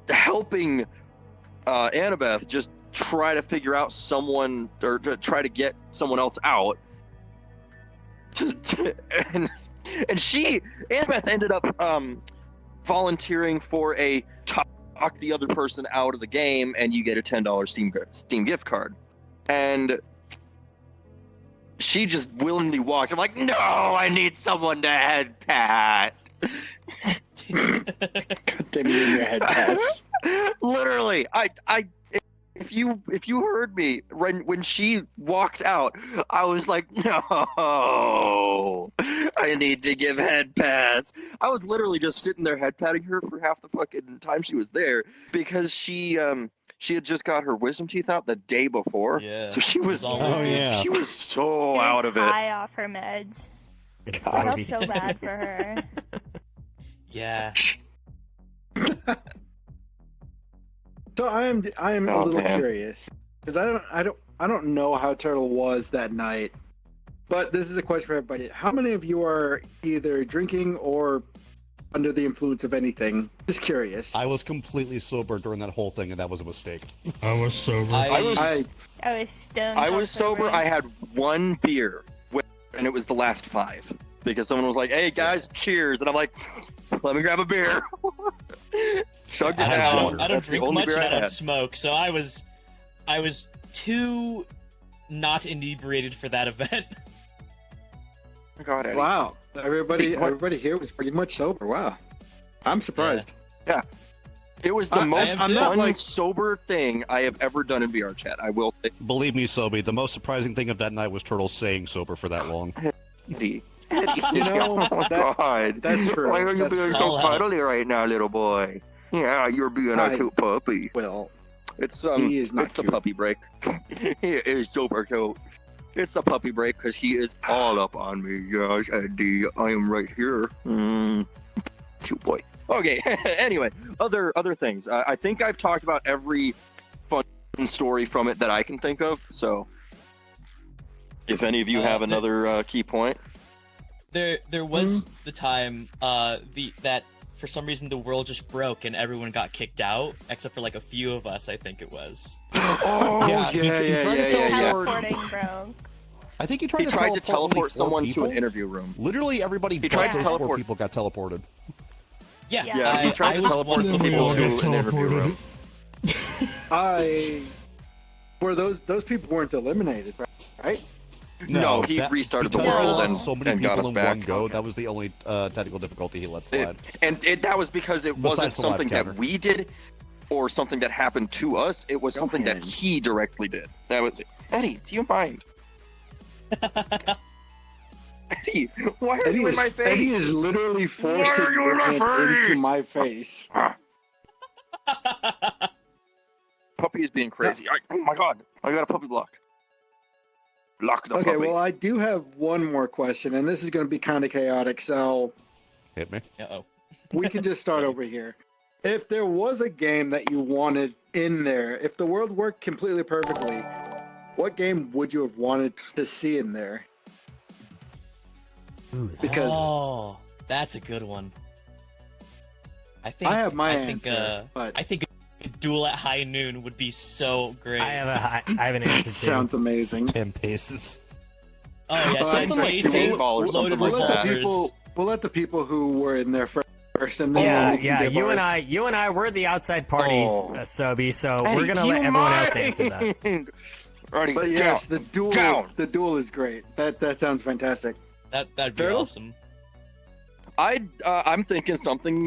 helping Annabeth just try to figure out someone or to try to get someone else out. And Annabeth ended up volunteering for a talk the other person out of the game and you get a $10 Steam gift card. And she just willingly walked. I'm like, no, I need someone to head pat. God damn you in your head, Cass. Literally, if you heard me when she walked out, I was like, no, I need to give head pats. I was literally just sitting there head patting her for half the fucking time she was there because she had just got her wisdom teeth out the day before. Yeah. So she was all Oh, yeah. she was so She was out of it. high off her meds. it's I so felt deep. so bad for her. Yeah. So I am Oh, a little man. curious because I don't know how Turtle was that night, but this is a question for everybody. How many of you are either drinking or under the influence of anything? Just curious. I was completely sober during that whole thing, and that was a mistake. I was sober. I was I was stoned. I while was sober. I had one beer, and it was the last 5 because someone was like, "Hey guys, cheers!" And I'm like, "Let me grab a beer." Chugged it I down. don't That's the drink only much beer and I I don't had. smoke, so I was too not inebriated for that event. Oh, God, Eddie. Wow, Wait, what? everybody here was pretty much sober. Wow, I'm surprised. It was the most am too. fun, sober thing I have ever done in VR chat. I will say. Believe me, Sobe, the most surprising thing of that night was Turtle staying sober for that long. Eddie. You know, oh my that- God. that's true. Why are you That's being true. so All out. cuddly right now, little boy? Yeah, you're being Hi. a cute puppy. Well, It's He is not it's the cute. puppy break. He is super cute. It's the puppy break because he is all up on me. Yes, Eddie, I am right here. Cute boy. Okay. Anyway, other things. I think I've talked about every fun story from it that I can think of. So, if any of you have another key point, There was the time that for some reason the world just broke and everyone got kicked out except for like a few of us, I think it was. oh Yeah, he tried to teleport. Teleporting broke. I think he tried He tried to teleport only 4 someone people. to an interview room. Literally everybody He but tried to those 4 teleport- people got teleported. Yeah, Yeah, he tried I to was teleport one of some the We people all people. to got an interview room. were those people weren't eliminated, right? No, he restarted the because we world lost and- so many and got people us in back. one go. That was the only technical difficulty he let slide. That was because it wasn't Besides the live something counter. that we did. or something that happened to us. It was something that he directly did. That was it. Eddie, do you mind? Eddie, why are you in my face? Eddie is literally forcing your hand into my face. Puppy is being crazy. Oh my god, I got a puppy block. Block the puppy. Okay, well, I do have one more question, and this is going to be kind of chaotic, so Hit me. Uh-oh. we can just start over here. If there was a game that you wanted in there, if the world worked completely perfectly, what game would you have wanted to see in there? Because Oh, that's a good one. I think I have my I answer, think, but I think a Duel at High Noon would be so great. I have an answer too. sounds amazing. 10 paces. Oh yeah, Well, 10 actually, paces, or something loaded like that. revolvers. We'll let the people who were in there first, and then Yeah, we can yeah. give You and ours. I, we're the outside parties, Oh. Sobi. So Eddie, we're gonna do let you everyone else mind? answer that. Alrighty, But down. yes, the Down. duel is great. That sounds fantastic. That'd be Turtle? awesome. I'm thinking something.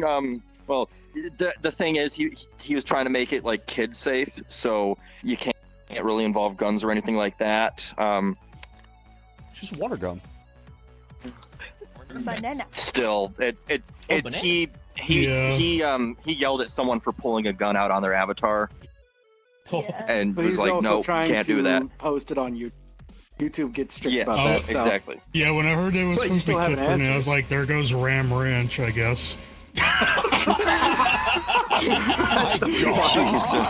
Well, the thing is, he was trying to make it like kid safe, so you can't really involve guns or anything like that. Just water gun. Banana. Still, banana. he yelled at someone for pulling a gun out on their avatar Yeah. and But was he's like, also "No, trying can't to do that." post it on YouTube. YouTube gets strict Yeah, about that. So. exactly. Yeah, when I heard it was But you supposed to be still have kid an friendly, I answer. was like, there goes Ram Ranch, I guess. Jesus,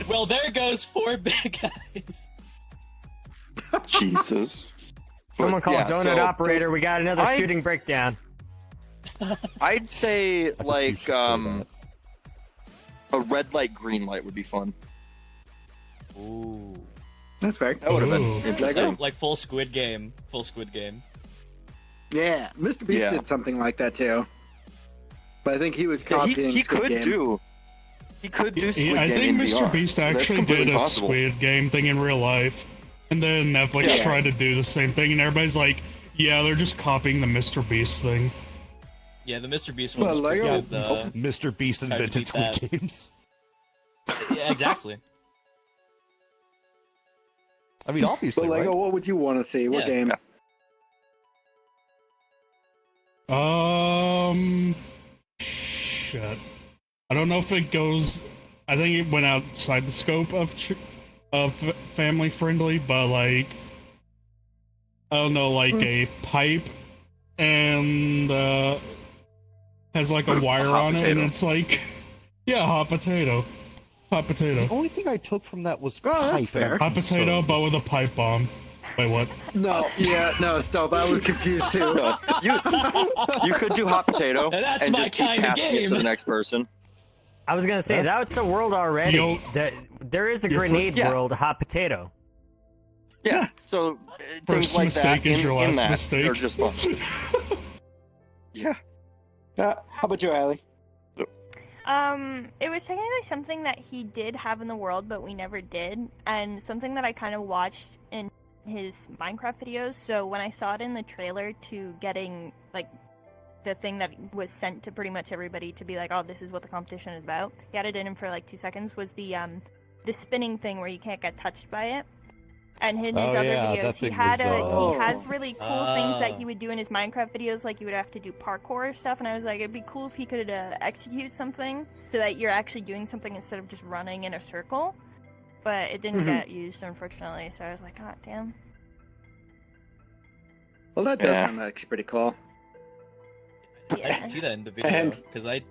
Well, there goes 4 big guys. Jesus. Someone call yeah, Donut so- Operator. We got another I- shooting breakdown. I'd say I think you like should say that. a red light, green light would be fun. Ooh. That's fair. That would have been Ooh. interesting. Like full Squid Game. Full Squid Game. Yeah, Mr. Beast Yeah. did something like that too. But I think he was Yeah, copying he Squid could Game. do. He could do Squid Yeah, I Game think in Mr. VR. Beast That's actually completely did a possible. Squid Game thing in real life. And then Netflix Yeah. tried to do the same thing, and everybody's like, yeah, they're just copying the Mr. Beast thing. Yeah, the Mr. Beast one Well, was pretty Lego- good. though. Mr. Beast Tried to invented beat Squid that. Games. Yeah, exactly. I mean, obviously, But Lego, right? what would you want to see? What Yeah. game? Shit. I don't know if it goes. I think it went outside the scope of family friendly, but like, I don't know, like a pipe and has like a wire hot on it, and potato. it's like, yeah, hot potato. Hot The potato. only thing I took from that was Oh, that's pipe. and fair. I'm Hot potato, concerned. but with a pipe bomb. Wait, what? No, no, Stealth. I was confused too. No, you could do hot potato That's and my just keep kinda passing it to game. the next person. I was gonna say that's a world already. Yo- There is a Your grenade yeah. world, hot potato. Yeah, so things First like mistake that is in, your in last that mistake. are just fun. Yeah. How about you, Allie? It was technically something that he did have in the world, but we never did, and something that I kind of watched in his Minecraft videos. So when I saw it in the trailer to getting like the thing that was sent to pretty much everybody to be like, oh, this is what the competition is about. He had it in him for like 2 seconds. Was the spinning thing where you can't get touched by it. And in his Oh, other yeah, videos, that he thing had was, he has really cool things that Oh. he would do in his Minecraft videos, like you would have to do parkour stuff. And I was like, it'd be cool if he could execute something so that you're actually doing something instead of just running in a circle. But it didn't Mhm. get used, unfortunately. So I was like, God damn. Well, that does Yeah. sound actually pretty cool. I Yeah. didn't see that in the video And- because I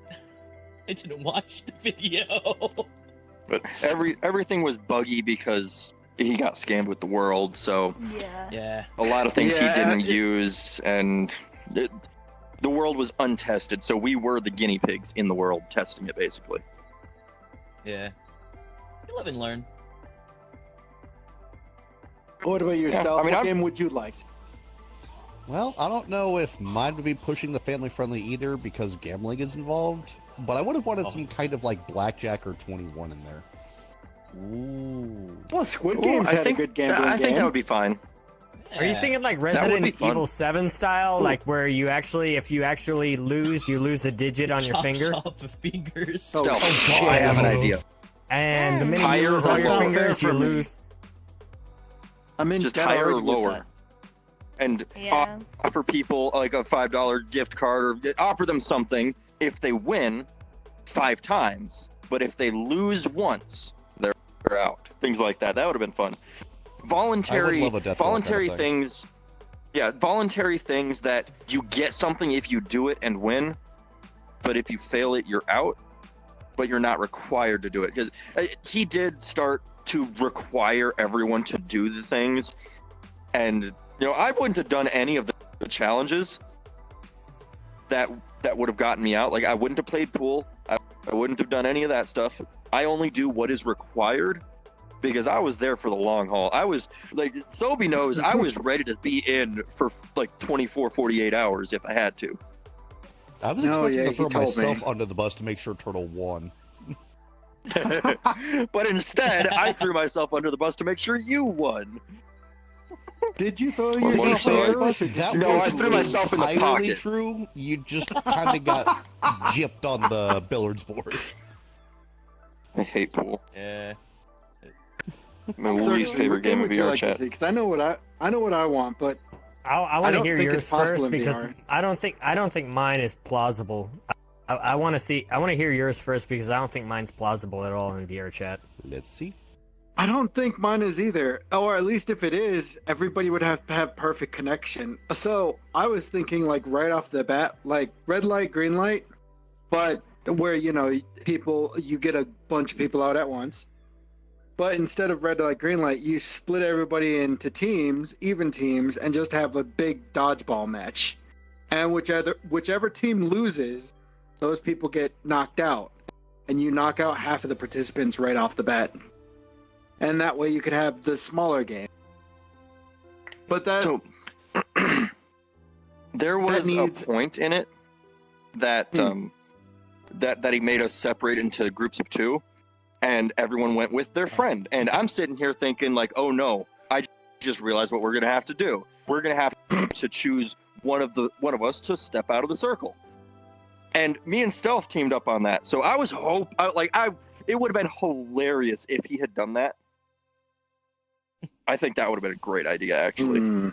didn't watch the video. But everything was buggy because he got scammed with the world, so Yeah. Yeah. a lot of things Yeah, he didn't it- use, and the world was untested, so we were the guinea pigs in the world testing it, basically. Yeah. You live and learn. What about your Yeah, Stealth? I mean, what I'm- game would you like? Well, I don't know if mine would be pushing the family friendly either because gambling is involved, but I would have wanted Oh. some kind of like blackjack or 21 in there. Ooh. Well, Squid Ooh, Games I had think, a good gambling I think game. that would be fine. Are you thinking like would be Resident fun. Evil 7 style, like where you actually, if you actually lose, you lose a digit on your Chops finger? off the fingers. Stealth. God. I have an idea. And the minute you Higher lose or all your lower? fingers, you For me. lose. I'm in Just dead higher or already with lower. that. And Yeah. offer people like a $5 gift card, or offer them something if they win 5 times. But if they lose once, they're out. Things like that. That would have been fun. Voluntary, love a death roll voluntary kind of thing. things. Yeah, voluntary things that you get something if you do it and win, but if you fail it, you're out. But you're not required to do it, because he did start to require everyone to do the things, and I wouldn't have done any of the challenges that would have gotten me out. Like, I wouldn't have played pool. I wouldn't have done any of that stuff. I only do what is required because I was there for the long haul. I was, like, Sobe knows, I was ready to be in for like 24, 48 hours if I had to. I was No, expecting yeah, to he throw told me. myself under the bus to make sure Turtle won. But instead, I threw myself under the bus to make sure you won. Did you throw Well, yourself fair, under the bus? or did That you No, was I threw myself in the entirely pocket. true. You just kind of got gypped on the billiards board. I hate pool. Yeah. My So, least favorite game of what would you VR like to chat. see? Because I know what I want, but I I want to don't hear think yours it's possible first in because VR. I don't think mine is plausible. I want to hear yours first because I don't think mine's plausible at all in VR chat. Let's see. I don't think mine is either. Or at least if it is, everybody would have to have perfect connection. So I was thinking like right off the bat, like red light, green light, but where you get a bunch of people out at once. But instead of red light, green light, you split everybody into teams, even teams, and just have a big dodgeball match. And whichever team loses, those people get knocked out. And you knock out half of the participants right off the bat. And that way you could have the smaller game. But that So there was needs- a point in it that that he made us separate into groups of 2, and everyone went with their friend. And I'm sitting here thinking like, oh no, I just realized what we're gonna have to do. We're gonna have to choose one of us to step out of the circle. And me and Stealth teamed up on that. So I was it would have been hilarious if he had done that. I think that would have been a great idea, actually.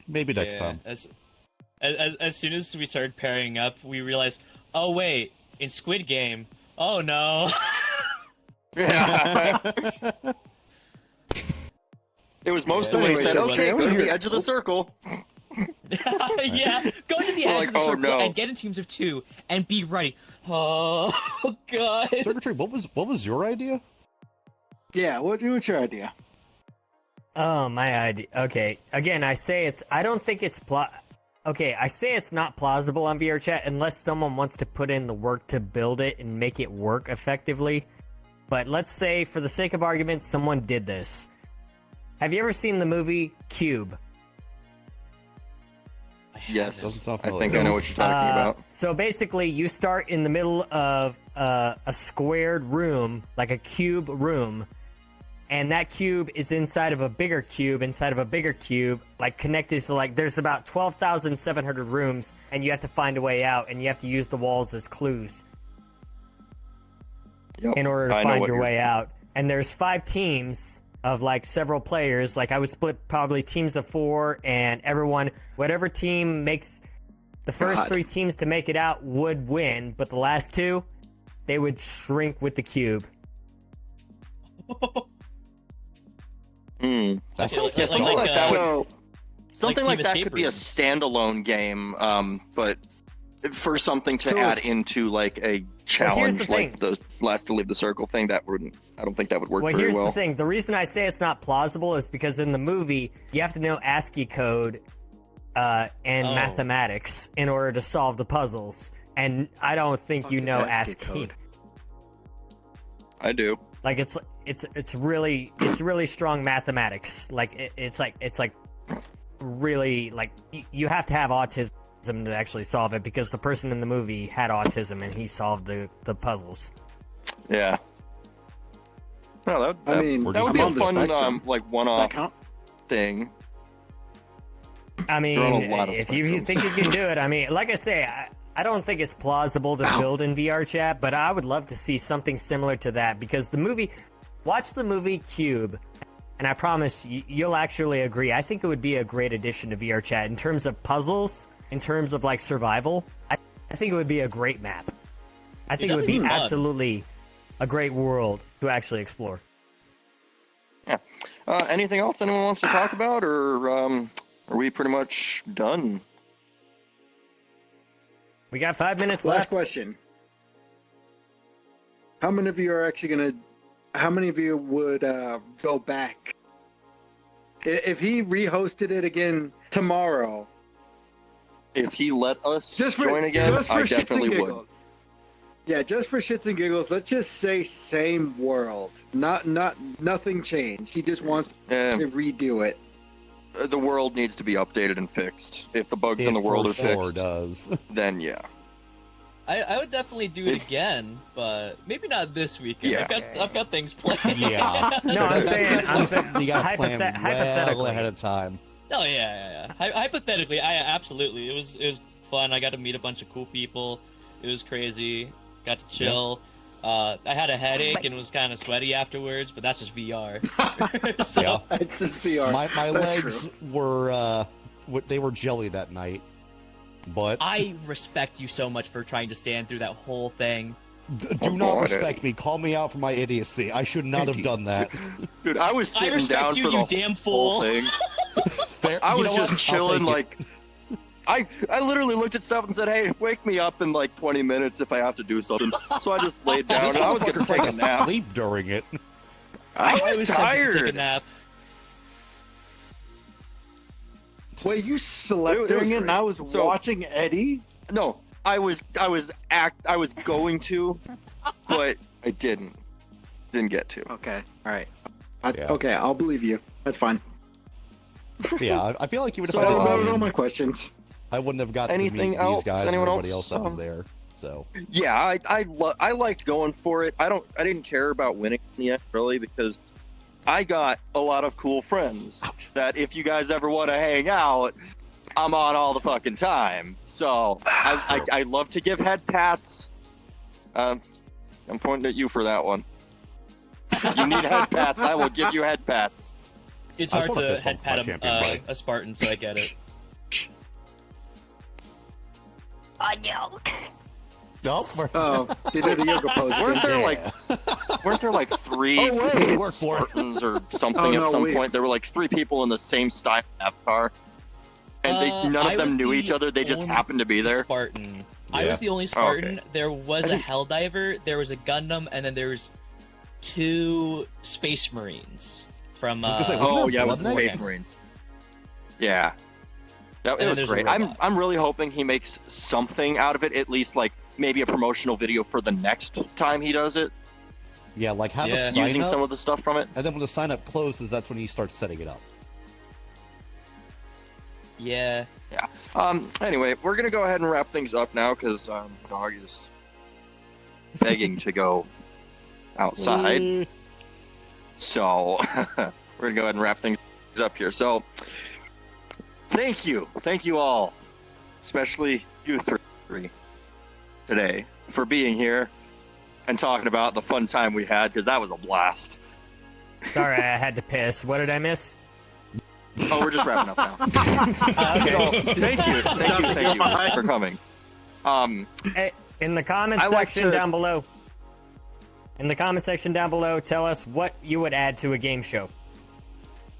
Maybe next time. As soon as we started pairing up, we realized, oh wait, in Squid Game, oh no. It was mostly when he Anyway, said, so okay, let's- go to the edge of the circle. Yeah, go to the We're edge like, of the oh, circle no. and get in teams of 2 and be ready. Oh god. Secretary, what was your idea? Yeah, what's your idea? Oh, my idea. Okay, again, I say I don't think it's Okay, I say it's not plausible on VR chat unless someone wants to put in the work to build it and make it work effectively. But let's say, for the sake of argument, someone did this. Have you ever seen the movie Cube? Yes, Doesn't sound I think familiar. I know what you're talking about. So basically, you start in the middle of a squared room, like a cube room, and that cube is inside of a bigger cube, like connected to there's about 12,700 rooms, and you have to find a way out, and you have to use the walls as clues Yep, in order to I know find what your you're- way out. And there's 5 teams of several players. Like I would split probably teams of 4, and whatever team makes the first God. 3 teams to make it out would win, but the last 2, they would shrink with the cube. That sounds Yeah, something like that would- So Something Team like that Escape could be a Rooms. standalone game, but for something to So add it's- into like a here's challenge, the like thing. the last to leave the circle thing, I don't think that would work Well, very here's well. the thing. The reason I say it's not plausible is because in the movie, you have to know ASCII code and Oh. mathematics in order to solve the puzzles. And I don't think Fuck you is know ASCII ASCII. code? I do. Like it's really strong mathematics. Like it's really like you have to have autism to actually solve it because the person in the movie had autism and he solved the puzzles. Yeah. No, I mean, that would be I'm a on the fun spectrum. like That one-off count? thing. I mean, You're on a lot of if you spectrums. think you can do it, I mean, like I say, I don't think it's plausible to build in VR chat, but I would love to see something similar to that because watch the movie Cube, and I promise you'll actually agree. I think it would be a great addition to VR chat in terms of puzzles, in terms of like survival. I think it would be a great map. I think it would be definitely fun. absolutely a great world to actually explore. Yeah. Anything else anyone wants to talk about, or are we pretty much done? We got 5 minutes Last left. question. How many of you are actually gonna? How many of you would go back if he rehosted it again tomorrow? If he let us Just for, join again, just for I shits and definitely would. giggles. Yeah, just for shits and giggles. Let's just say same world. Nothing changed. He just wants to redo it. The world needs to be updated and fixed. If the bugs in the world are fixed, does. then yeah. I would definitely do it again, but maybe not this weekend. Yeah. I've got things planned. Yeah. No, I'm saying you gotta plan well hypothetically. ahead of time. Oh yeah. Hypothetically, absolutely. It was fun. I got to meet a bunch of cool people. It was crazy. Got to chill. I had a headache and was kind of sweaty afterwards, but that's just VR. So, Yeah. It's just VR. My That's legs true. were they were jelly that night, but I respect you so much for trying to stand through that whole thing. do not respect me. Call me out for my idiocy. I should not have done that. Dude, I was I sitting respect down you, for the you damn whole fool. thing. Fair, I you was know just what? I'll chilling, take it. like. I literally looked at stuff and said, "Hey, wake me up in like 20 minutes if I have to do something." So I just laid down This and I was gonna motherfucker take a tried to nap. sleep during it. I was tempted to take a tired. nap. Wait, you slept It was during it, and great. I was So- watching Eddie. No, I was going to, but I didn't get to. Okay, all right. Yeah. Okay, I'll believe you. That's fine. Yeah, I feel like even So, if I That didn't was all win, my questions. I wouldn't have gotten to Anything meet else? these guys Anyone and everybody else? else that was there. So Yeah, I liked going for it. I didn't care about winning in the end really because I got a lot of cool friends that if you guys ever want to hang out, I'm on all the fucking time. So I love to give head pats. I'm pointing at you for that one. If you need head pats, I will give you head pats. It's I hard just wanna to fist bump head pat my champion, buddy. a Spartan, so I get it. Oh no. nope. Oh, she did a yoga pose. Weren't there Yeah. weren't there like three Oh, wait. Work for it. Spartans or something Oh, no, at some wait. point? There were like three people in the same style avatar, and none I of them was knew the each other. They just only happened to be there. Spartan. I Yeah. was the only Oh, Spartan. okay. There was I a think- Helldiver, there was a Gundam, and then there was 2 Space Marines from. I was gonna say, wasn't Oh there yeah, it was Blood the Knight? Space Marines. Yeah, it then was there's a great. robot. I'm really hoping he makes something out of it. At least like maybe a promotional video for the next time he does it, Yeah, like have Yeah. a sign using up, some of the stuff from it. and then when the sign up closes, that's when you start setting it up. Yeah. Anyway, we're gonna go ahead and wrap things up now because dog is begging to go outside. So we're gonna go ahead and wrap things up here. So thank you all, especially you three today for being here and talking about the fun time we had because that was a blast. Sorry, I had to piss. What did I miss? Oh, we're just wrapping up now. Okay. So thank you for coming. Hey, in the comment I like section to- down below. In the comment section down below, tell us what you would add to a game show.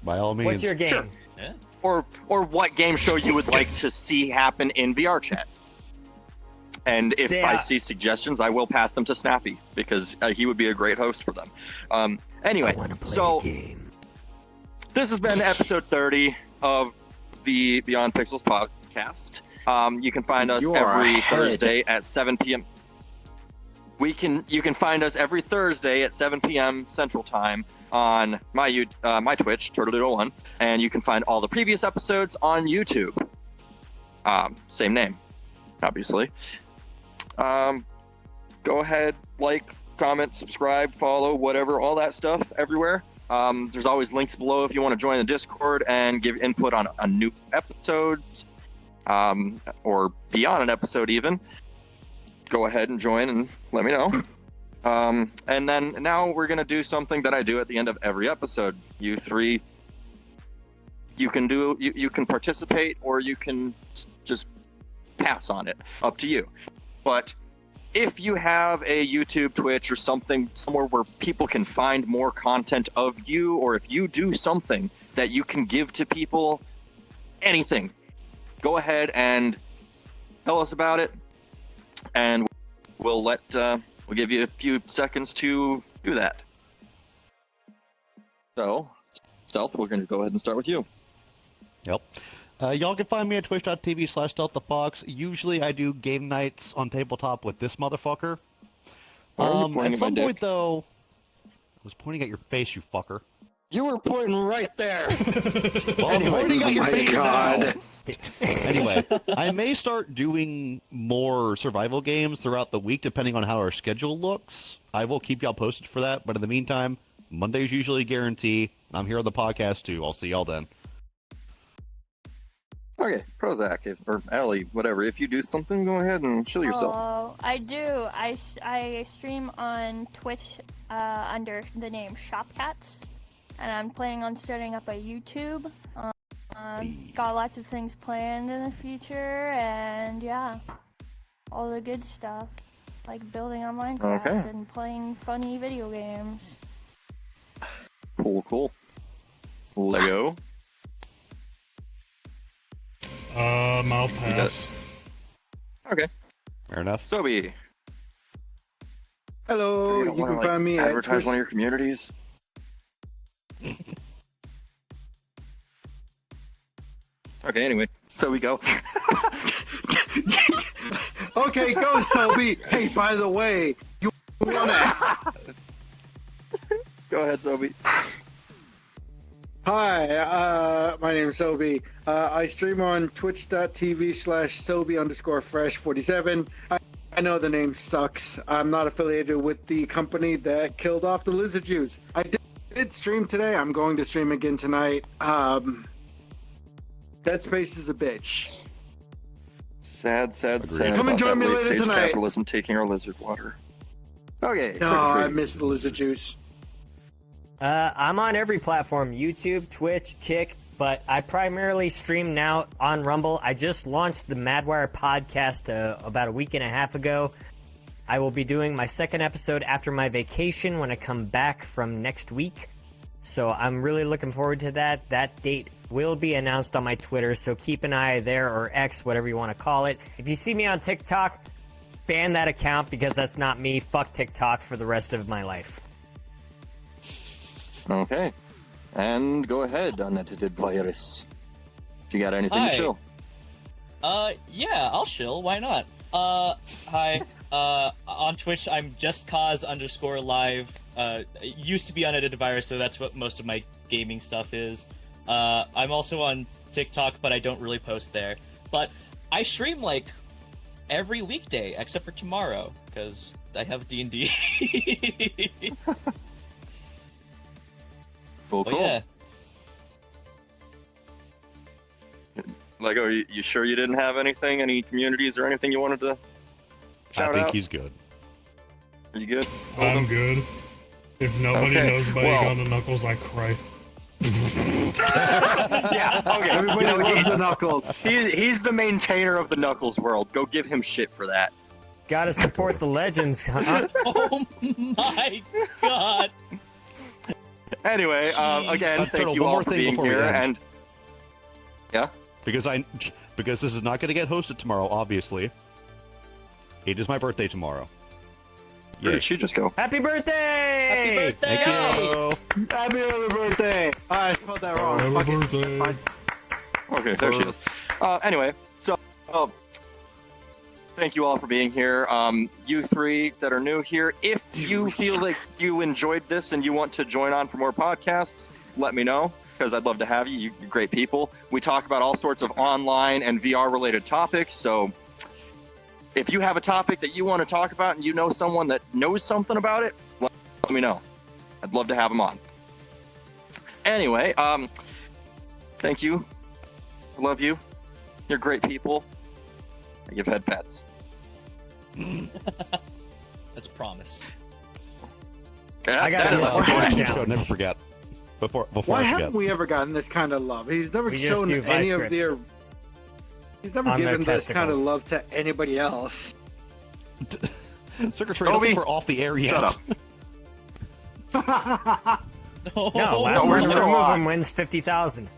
By all means. What's your game? Sure. or what game show you would like to see happen in VR chat. And if See, I see suggestions, I will pass them to Snappy because he would be a great host for them. Anyway, so this has been episode 30 of the Beyond Pixels podcast. You can find us You are every ahead. Thursday at 7 p.m. You can find us every Thursday at 7 p.m. Central Time on my Twitch, Turtledoodle1, and you can find all the previous episodes on YouTube. Same name, obviously. Go ahead, like, comment, subscribe, follow, whatever, all that stuff everywhere. There's always links below if you want to join the Discord and give input on a new episode, or be on an episode even. Go ahead and join and let me know. And then now we're gonna do something that I do at the end of every episode. You three, you can participate or you can just pass on it. Up to you. But if you have a YouTube, Twitch, or something somewhere where people can find more content of you, or if you do something that you can give to people, anything, go ahead and tell us about it, and we'll give you a few seconds to do that. So, Stealth, we're going to go ahead and start with you. Yep. Y'all can find me at twitch.tv/StealthTheFox. Usually I do game nights on tabletop with this motherfucker. At some point, though... I was pointing at your face, you fucker. You were pointing right there! Well, I'm pointing at your face God. now! Anyway, I may start doing more survival games throughout the week, depending on how our schedule looks. I will keep y'all posted for that, but in the meantime, Monday's usually a guarantee. I'm here on the podcast, too. I'll see y'all then. Okay, Prozac, or Allie, whatever. If you do something, go ahead and chill yourself. Oh, I do. I stream on Twitch under the name Shopcats, and I'm planning on starting up a YouTube. Got lots of things planned in the future, and yeah, all the good stuff, like building on Minecraft and playing funny video games. Cool. Lego. I'll pass. Okay. Fair enough. Sobi. Hello, you can find me at advertise one of your communities. Okay, anyway, so we go. Okay, go, Sobi. Hey, by the way, you wanna... Go ahead, Sobi. Hi, my name's Sobi. I stream on twitch.tv/Sobi_fresh47. I know the name sucks. I'm not affiliated with the company that killed off the lizard Jews. I did stream today. I'm going to stream again tonight. Dead Space is a bitch. Sad. Come and join me later tonight. Capitalism taking our lizard water. Okay. No, I miss the lizard juice. I'm on every platform, YouTube, Twitch, Kick, but I primarily stream now on Rumble. I just launched the Madwire podcast about a week and a half ago. I will be doing my second episode after my vacation when I come back from next week. So I'm really looking forward to that. That date will be announced on my Twitter, so keep an eye there, or X, whatever you want to call it. If you see me on TikTok, ban that account because that's not me. Fuck TikTok for the rest of my life. Okay. And go ahead, unedited virus. If you got anything to chill. Yeah, I'll chill. Why not? Hi. On Twitch, I'm justcause_live. It used to be unedited virus, so that's what most of my gaming stuff is. I'm also on TikTok, but I don't really post there. But I stream like every weekday except for tomorrow because I have D&D. Cool. Yeah. Lego, you sure you didn't have anything? Any communities or anything you wanted to shout out? I think he's good. Are you good? I'm good. If nobody knows about Egg on the Knuckles, I cry. Yeah, okay. Everybody loves the Knuckles. He's the maintainer of the Knuckles world. Go give him shit for that. Gotta support the legends, huh? Oh my god. Anyway, again, thank Turtle, you one all more for thing being before we here, end. and yeah, Because this is not going to get hosted tomorrow, obviously. It is my birthday tomorrow. where did she just go? Happy birthday! Happy birthday! Thank you. Happy early birthday! I spelled that wrong. Happy Fuck it. birthday. Fine. Okay, there she is. Anyway, so thank you all for being here. You three that are new here, if you feel like you enjoyed this and you want to join on for more podcasts, let me know, because I'd love to have you. You're great people. We talk about all sorts of online and VR related topics, so if you have a topic that you want to talk about and you know someone that knows something about it, let me know. I'd love to have them on. Anyway, thank you. I love you. You're great people. You've had pets. That's a promise. I got that is this a one promise. down. Show, never forget. Before Why I haven't forget. we ever gotten this kind of love? He's never We just shown do any vice of grips their. He's never on their given this kind of testicles. love to anybody else. Circuitry, I don't Toby, think we're off the air yet. Shut up. No, No, last we're one to still remove on. him wins 50,000.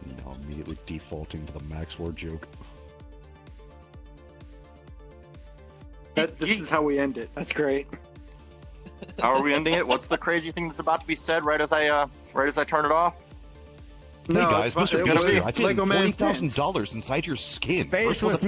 Now immediately defaulting to the Max Ward joke. This is how we end it. That's great. How are we ending it? What's the crazy thing that's about to be said right as I turn it off? Hey guys, it's Mr. gonna Beast be here. I feel Lego Man $40,000 inside your skin. Space First one was to